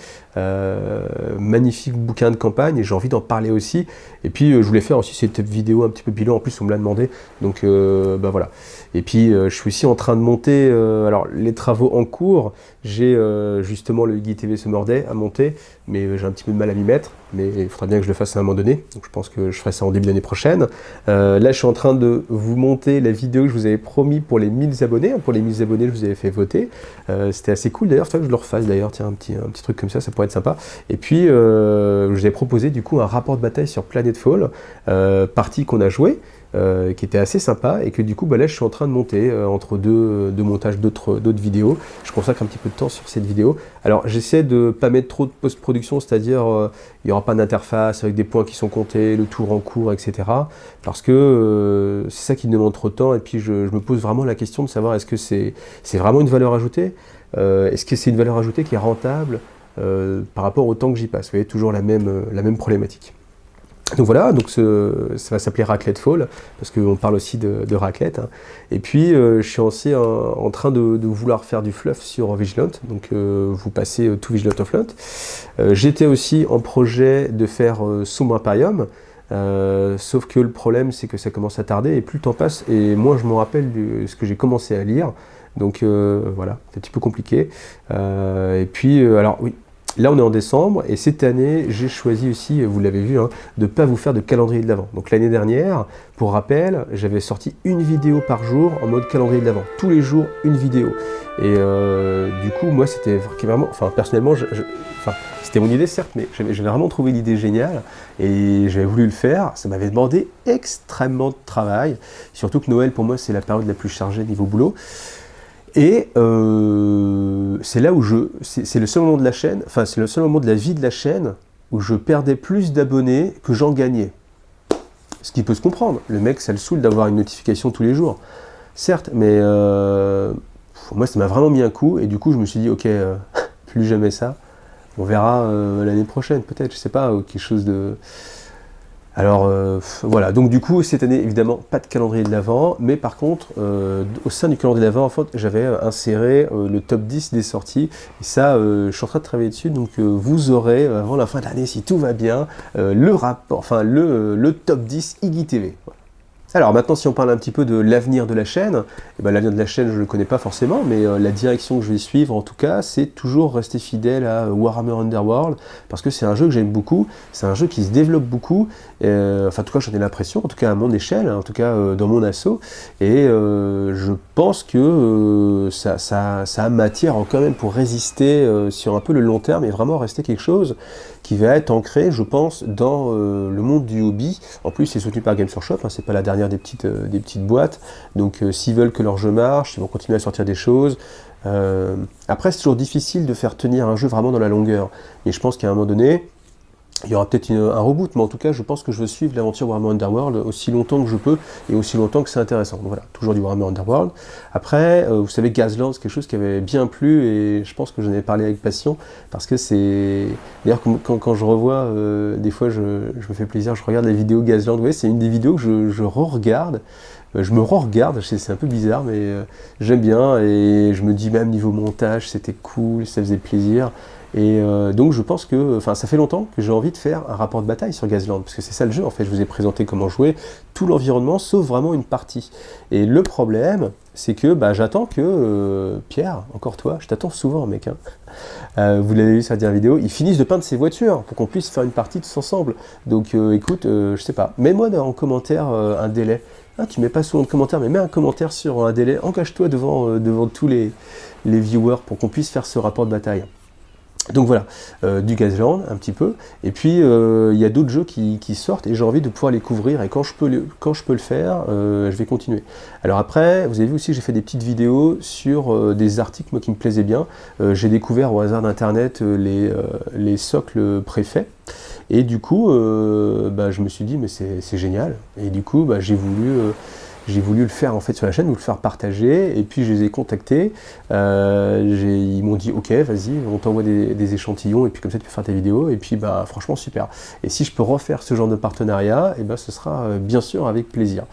magnifique bouquin de campagne, et j'ai envie d'en parler aussi. Et puis, je voulais faire aussi cette vidéo un petit peu bilan, en plus on me l'a demandé, donc voilà. Et puis, je suis aussi en train de monter, alors les travaux en cours, j'ai justement le Guy TV Summer Day à monter, mais j'ai un petit peu de mal à m'y mettre, mais il faudra bien que je le fasse à un moment donné, donc je pense que je ferai ça en début d'année prochaine. Là, je suis en train de vous monter la vidéo que je vous avais promis pour les 1000 abonnés. Pour les 1000 abonnés, je vous avais fait voter. C'était assez cool d'ailleurs, il faudrait que je le refasse d'ailleurs, tiens, un petit truc comme ça pourrait être sympa. Et puis, je vous avais proposé du coup un rapport de bataille sur Planetfall, partie qu'on a jouée, qui était assez sympa, et que du coup là je suis en train de monter entre deux montages d'autres vidéos. Je consacre un petit peu de temps sur cette vidéo. Alors j'essaie de pas mettre trop de post-production, c'est-à-dire il n'y aura pas d'interface avec des points qui sont comptés, le tour en cours, etc. Parce que c'est ça qui me demande trop de temps, et puis je me pose vraiment la question de savoir est-ce que c'est vraiment une valeur ajoutée, est-ce que c'est une valeur ajoutée qui est rentable par rapport au temps que j'y passe. Vous voyez, toujours la même problématique. Donc voilà, donc ça va s'appeler Raclette Fall, parce qu'on parle aussi de raclette, hein. Et puis je suis aussi en train de vouloir faire du fluff sur Vigilant, donc vous passez tout Vigilant of Lunt. J'étais aussi en projet de faire Sombre Imperium, sauf que le problème c'est que ça commence à tarder, et plus le temps passe, et moins je me rappelle de ce que j'ai commencé à lire, donc voilà, c'est un petit peu compliqué. Et puis, alors oui, Là, on est en décembre, et cette année, j'ai choisi aussi, vous l'avez vu, hein, de ne pas vous faire de calendrier de l'Avent. Donc l'année dernière, pour rappel, j'avais sorti une vidéo par jour en mode calendrier de l'Avent. Tous les jours, une vidéo. Et du coup, moi, c'était vraiment, enfin, personnellement, enfin, c'était mon idée, certes, mais j'avais vraiment trouvé l'idée géniale, et j'avais voulu le faire. Ça m'avait demandé extrêmement de travail, surtout que Noël, pour moi, c'est la période la plus chargée niveau boulot. Et c'est là où c'est le seul moment de la chaîne, enfin c'est le seul moment de la vie de la chaîne où je perdais plus d'abonnés que j'en gagnais. Ce qui peut se comprendre, le mec ça le saoule d'avoir une notification tous les jours. Certes, mais moi ça m'a vraiment mis un coup, et du coup je me suis dit ok, plus jamais ça, on verra l'année prochaine peut-être, je sais pas, quelque chose de... Alors voilà, donc du coup cette année évidemment pas de calendrier de l'Avent, mais par contre au sein du calendrier de l'Avent en fait, j'avais inséré le top 10 des sorties, et ça je suis en train de travailler dessus, donc vous aurez avant la fin de l'année, si tout va bien, le rapport, enfin le top 10 IGTV. Voilà. Alors maintenant, si on parle un petit peu de l'avenir de la chaîne, eh ben, l'avenir de la chaîne je ne le connais pas forcément, mais la direction que je vais suivre en tout cas, c'est toujours rester fidèle à Warhammer Underworld, parce que c'est un jeu que j'aime beaucoup, c'est un jeu qui se développe beaucoup, enfin en tout cas j'en ai l'impression, en tout cas à mon échelle, en tout cas dans mon assaut, et je pense que ça a matière quand même pour résister sur un peu le long terme, et vraiment rester quelque chose qui va être ancré, je pense, dans le monde du hobby. En plus, c'est soutenu par Games Workshop, hein, c'est pas la dernière des petites boîtes, donc s'ils veulent que leur jeu marche, ils vont continuer à sortir des choses. Après, c'est toujours difficile de faire tenir un jeu vraiment dans la longueur, et je pense qu'à un moment donné, il y aura peut-être un reboot, mais en tout cas, je pense que je veux suivre l'aventure Warhammer Underworld aussi longtemps que je peux, et aussi longtemps que c'est intéressant. Donc voilà, toujours du Warhammer Underworld. Après, vous savez, Gazland, c'est quelque chose qui avait bien plu, et je pense que j'en ai parlé avec passion, parce que c'est... D'ailleurs, quand je revois, des fois, je me fais plaisir, je regarde les vidéos Gazland, vous voyez, c'est une des vidéos que je re-regarde, je me re-regarde, c'est un peu bizarre, mais j'aime bien, et je me dis même niveau montage, c'était cool, ça faisait plaisir. Et donc je pense que, enfin ça fait longtemps que j'ai envie de faire un rapport de bataille sur Gazland, parce que c'est ça le jeu en fait, je vous ai présenté comment jouer, tout l'environnement, sauf vraiment une partie. Et le problème, c'est que j'attends que, Pierre, encore toi, je t'attends souvent mec, hein. Vous l'avez vu sur la dernière vidéo, ils finissent de peindre ses voitures, pour qu'on puisse faire une partie tous ensemble. Donc écoute, je sais pas, mets-moi en commentaire un délai. Ah, tu mets pas souvent de commentaires, mais mets un commentaire sur un délai, engage-toi devant tous les viewers pour qu'on puisse faire ce rapport de bataille. Donc voilà, du Gazland un petit peu, et puis il y a d'autres jeux qui sortent, et j'ai envie de pouvoir les couvrir, et quand je peux le faire, je vais continuer. Alors après, vous avez vu aussi, j'ai fait des petites vidéos sur des articles moi, qui me plaisaient bien. J'ai découvert au hasard d'internet les socles préfets, et du coup, je me suis dit, mais c'est génial, et du coup, j'ai voulu le faire en fait sur la chaîne, vous le faire partager, et puis je les ai contactés, ils m'ont dit ok vas-y, on t'envoie des échantillons, et puis comme ça tu peux faire tes vidéos, et puis franchement super. Et si je peux refaire ce genre de partenariat, et ce sera bien sûr avec plaisir.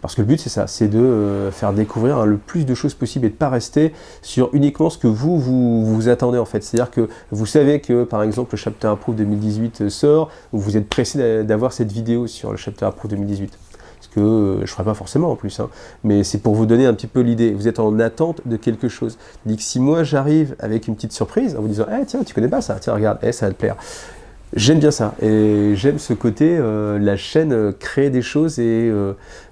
Parce que le but c'est ça, c'est de faire découvrir le plus de choses possible, et de ne pas rester sur uniquement ce que vous attendez en fait. C'est-à-dire que vous savez que par exemple le Chapter Approved 2018 sort, vous êtes pressé d'avoir cette vidéo sur le Chapter Approved 2018. Que je ne ferai pas forcément en plus, hein. Mais c'est pour vous donner un petit peu l'idée. Vous êtes en attente de quelque chose. Dit que si moi j'arrive avec une petite surprise en vous disant tiens, tu connais pas ça, tiens regarde, ça va te plaire. J'aime bien ça, et j'aime ce côté, la chaîne crée des choses, et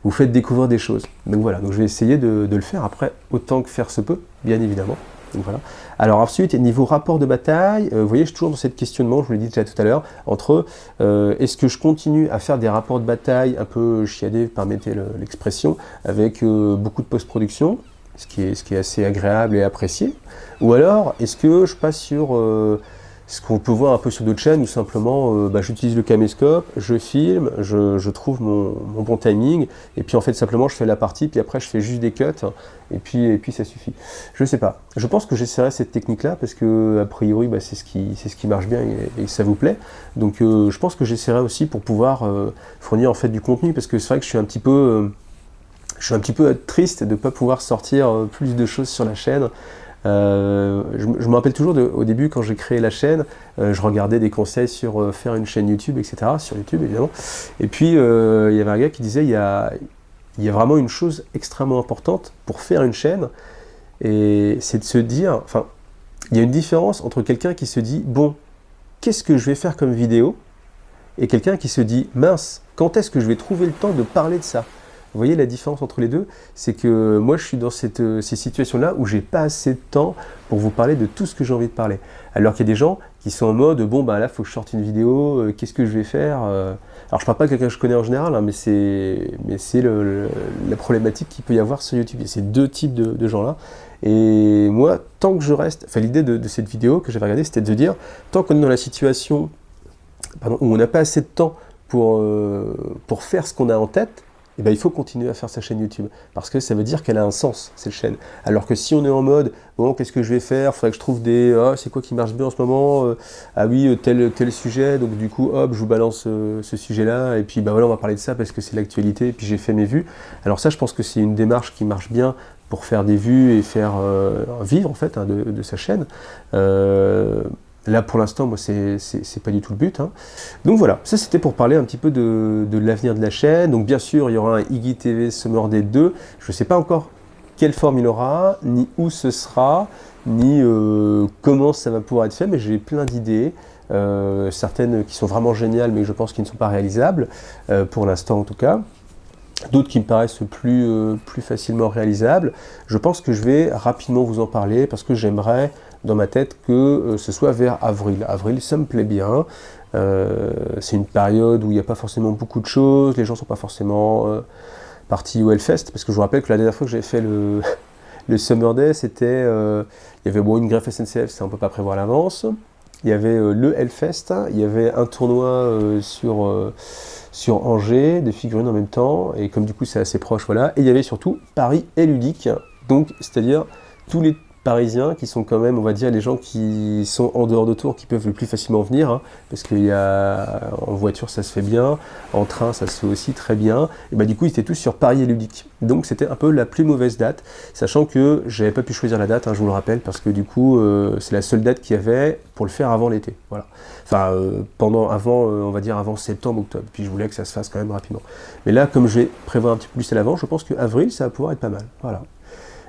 vous faites découvrir des choses. Donc voilà, donc je vais essayer de le faire après, autant que faire se peut, bien évidemment. Donc voilà. Alors ensuite, niveau rapport de bataille, vous voyez, je suis toujours dans cette questionnement, je vous l'ai dit déjà tout à l'heure, entre est-ce que je continue à faire des rapports de bataille un peu chiadés, permettez l'expression, avec beaucoup de post-production, ce qui est assez agréable et apprécié, ou alors est-ce que je passe sur ce qu'on peut voir un peu sur d'autres chaînes, où simplement j'utilise le caméscope, je filme, je trouve mon bon timing, et puis en fait simplement je fais la partie, puis après je fais juste des cuts, et puis ça suffit. Je sais pas. Je pense que j'essaierai cette technique-là, parce que a priori c'est ce qui marche bien, et ça vous plaît. Donc je pense que j'essaierai aussi pour pouvoir fournir en fait du contenu, parce que c'est vrai que je suis un petit peu triste de ne pas pouvoir sortir plus de choses sur la chaîne. Je me rappelle toujours au début quand j'ai créé la chaîne, je regardais des conseils sur faire une chaîne YouTube, etc. Sur YouTube évidemment. Et puis il y avait un gars qui disait il y a vraiment une chose extrêmement importante pour faire une chaîne, et c'est de se dire, enfin, il y a une différence entre quelqu'un qui se dit bon, qu'est-ce que je vais faire comme vidéo, et quelqu'un qui se dit, mince, quand est-ce que je vais trouver le temps de parler de ça? Vous voyez la différence entre les deux? C'est que moi, je suis dans ces situations-là où j'ai pas assez de temps pour vous parler de tout ce que j'ai envie de parler. Alors qu'il y a des gens qui sont en mode, bon, bah là, il faut que je sorte une vidéo, qu'est-ce que je vais faire? Alors, je parle pas de quelqu'un que je connais en général, hein, mais c'est la problématique qu'il peut y avoir sur YouTube. Il y a ces deux types de gens-là. Et moi, tant que je reste... Enfin, l'idée de cette vidéo que j'avais regardée, c'était de dire, tant qu'on est dans la situation où on n'a pas assez de temps pour faire ce qu'on a en tête, eh ben, il faut continuer à faire sa chaîne YouTube, parce que ça veut dire qu'elle a un sens, cette chaîne. Alors que si on est en mode, bon, qu'est-ce que je vais faire? Il faudrait que je trouve c'est quoi qui marche bien en ce moment? Ah oui, tel sujet, donc du coup, hop, je vous balance ce sujet-là, et puis bah voilà, on va parler de ça parce que c'est l'actualité, et puis j'ai fait mes vues. Alors ça, je pense que c'est une démarche qui marche bien pour faire des vues et faire vivre, en fait, hein, de sa chaîne. Là, pour l'instant, moi, c'est pas du tout le but. Hein. Donc voilà, ça c'était pour parler un petit peu de l'avenir de la chaîne. Donc bien sûr, il y aura un IGTV Summer Day 2. Je ne sais pas encore quelle forme il aura, ni où ce sera, ni comment ça va pouvoir être fait, mais j'ai plein d'idées. Certaines qui sont vraiment géniales, mais je pense qu'ils ne sont pas réalisables, pour l'instant en tout cas. D'autres qui me paraissent plus facilement réalisables. Je pense que je vais rapidement vous en parler parce que j'aimerais dans ma tête que ce soit vers avril. Avril, ça me plaît bien. C'est une période où il n'y a pas forcément beaucoup de choses, les gens ne sont pas forcément partis au Hellfest, parce que je vous rappelle que la dernière fois que j'avais fait le Summer Day, c'était... il y avait une greffe SNCF, ça on ne peut pas prévoir à l'avance. Il y avait le Hellfest, il y avait un tournoi sur Angers, de figurines en même temps, et comme du coup c'est assez proche, voilà. Et il y avait surtout Paris et Ludique, donc c'est-à-dire tous les Parisiens qui sont quand même, on va dire, les gens qui sont en dehors de Tours, qui peuvent le plus facilement venir, hein, parce qu'il y a en voiture ça se fait bien, en train ça se fait aussi très bien, et bah du coup ils étaient tous sur Paris et Ludique. Donc c'était un peu la plus mauvaise date, sachant que j'avais pas pu choisir la date, hein, je vous le rappelle, parce que du coup c'est la seule date qu'il y avait pour le faire avant l'été, voilà. Enfin on va dire avant septembre, octobre, puis je voulais que ça se fasse quand même rapidement. Mais là, comme je vais prévoir un petit peu plus à l'avant, je pense qu'avril ça va pouvoir être pas mal, voilà.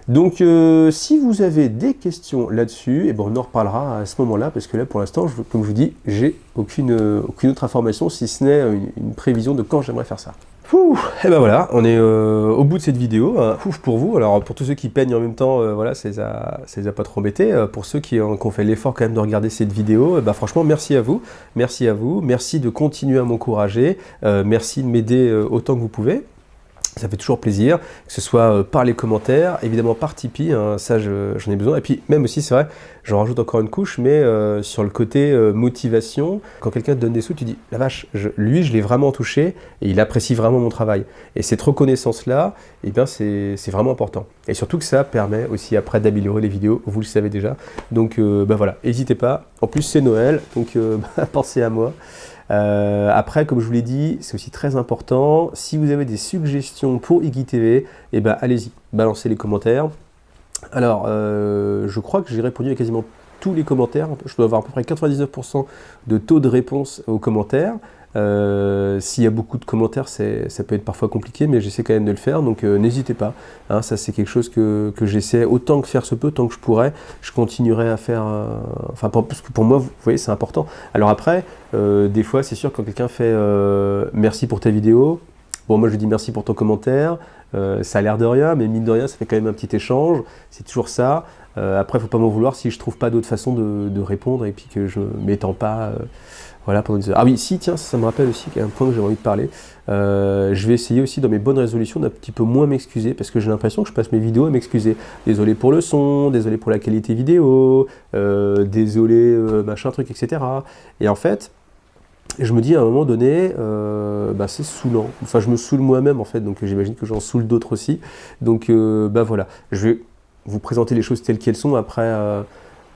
Donc si vous avez des questions là-dessus, eh ben, on en reparlera à ce moment-là, parce que là pour l'instant, comme je vous dis, j'ai aucune autre information, si ce n'est une prévision de quand j'aimerais faire ça. Et ben voilà, on est au bout de cette vidéo. Ouf pour vous. Alors pour tous ceux qui peignent en même temps, voilà, ça les a pas trop embêtés. Pour ceux qui ont fait l'effort quand même de regarder cette vidéo, bah, franchement merci à vous, merci de continuer à m'encourager, merci de m'aider autant que vous pouvez. Ça fait toujours plaisir, que ce soit par les commentaires, évidemment par Tipeee, hein, ça j'en ai besoin. Et puis même aussi, c'est vrai, j'en rajoute encore une couche, mais sur le côté motivation, quand quelqu'un te donne des sous, tu dis, la vache, lui je l'ai vraiment touché et il apprécie vraiment mon travail. Et cette reconnaissance-là, eh bien c'est vraiment important. Et surtout que ça permet aussi après d'améliorer les vidéos, vous le savez déjà. Donc bah voilà, n'hésitez pas. En plus c'est Noël, donc pensez à moi. Après, comme je vous l'ai dit, c'est aussi très important, si vous avez des suggestions pour IGTV, eh ben, allez-y, balancez les commentaires. Alors, je crois que j'ai répondu à quasiment tous les commentaires, je dois avoir à peu près 99% de taux de réponse aux commentaires. S'il y a beaucoup de commentaires, ça peut être parfois compliqué, mais j'essaie quand même de le faire, donc n'hésitez pas. Hein, ça c'est quelque chose que j'essaie autant que faire se peut, tant que je pourrais, je continuerai à faire. Parce que pour moi, vous voyez, c'est important. Alors après, des fois, c'est sûr quand quelqu'un fait merci pour ta vidéo. Bon, moi je dis merci pour ton commentaire. Ça a l'air de rien, mais mine de rien, ça fait quand même un petit échange. C'est toujours ça. Après, il ne faut pas m'en vouloir si je trouve pas d'autre façon de répondre et puis que je m'étends pas. Voilà, pendant 10 heures. Ah oui, si, tiens, ça me rappelle aussi qu'il y a un point que j'ai envie de parler. Je vais essayer aussi dans mes bonnes résolutions d'un petit peu moins m'excuser, parce que j'ai l'impression que je passe mes vidéos à m'excuser. Désolé pour le son, désolé pour la qualité vidéo, désolé machin truc, etc. Et en fait, je me dis à un moment donné, c'est saoulant. Enfin, je me saoule moi-même en fait, donc j'imagine que j'en saoule d'autres aussi. Donc voilà, je vais vous présenter les choses telles qu'elles sont. Après,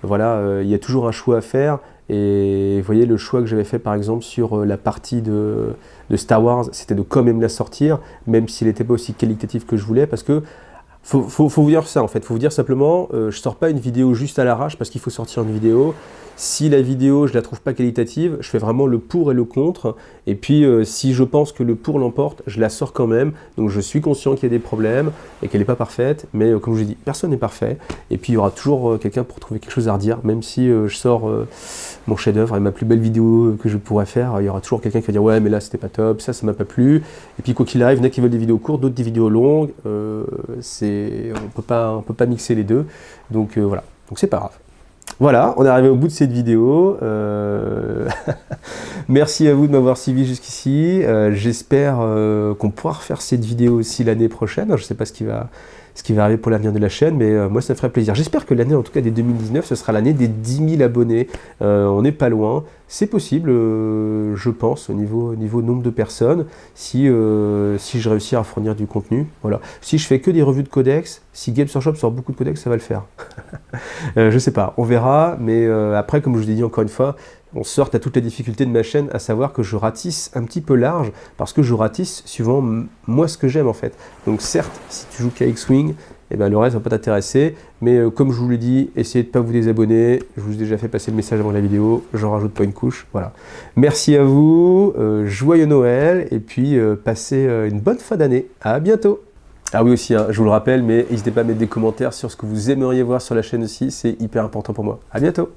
voilà, il y a toujours un choix à faire. Et vous voyez, le choix que j'avais fait par exemple sur la partie de Star Wars, c'était de quand même la sortir, même s'il n'était pas aussi qualitatif que je voulais, parce que faut vous dire ça en fait, faut vous dire simplement, je sors pas une vidéo juste à l'arrache parce qu'il faut sortir une vidéo. Si la vidéo, je la trouve pas qualitative, je fais vraiment le pour et le contre. Et puis, si je pense que le pour l'emporte, je la sors quand même. Donc, je suis conscient qu'il y a des problèmes et qu'elle n'est pas parfaite. Mais comme je vous ai dit, personne n'est parfait. Et puis, il y aura toujours quelqu'un pour trouver quelque chose à redire. Même si je sors mon chef-d'œuvre et ma plus belle vidéo que je pourrais faire, il y aura toujours quelqu'un qui va dire ouais, mais là, c'était pas top, ça m'a pas plu. Et puis, quoi qu'il arrive, il y en a qui veulent des vidéos courtes, d'autres des vidéos longues. On peut pas mixer les deux. Donc, voilà. Donc, c'est pas grave. Voilà, on est arrivé au bout de cette vidéo. Merci à vous de m'avoir suivi jusqu'ici. J'espère qu'on pourra refaire cette vidéo aussi l'année prochaine. Je ne sais pas ce qui va arriver pour l'avenir de la chaîne, mais moi ça me ferait plaisir. J'espère que l'année, en tout cas des 2019, ce sera l'année des 10 000 abonnés. On n'est pas loin. C'est possible, je pense, au niveau nombre de personnes, si je réussis à fournir du contenu. Voilà. Si je fais que des revues de codex, si Games Workshop sort beaucoup de codex, ça va le faire. Je sais pas, on verra, mais après, comme je vous l'ai dit encore une fois, on sort à toutes les difficultés de ma chaîne, à savoir que je ratisse un petit peu large, parce que je ratisse suivant moi ce que j'aime en fait. Donc certes, si tu joues qu'à X-Wing, eh ben, le reste va pas t'intéresser, mais comme je vous l'ai dit, essayez de ne pas vous désabonner, je vous ai déjà fait passer le message avant la vidéo, j'en rajoute pas une couche, voilà. Merci à vous, joyeux Noël, et puis passez une bonne fin d'année, à bientôt. Ah oui aussi, hein, je vous le rappelle, mais n'hésitez pas à mettre des commentaires sur ce que vous aimeriez voir sur la chaîne aussi, c'est hyper important pour moi. À bientôt.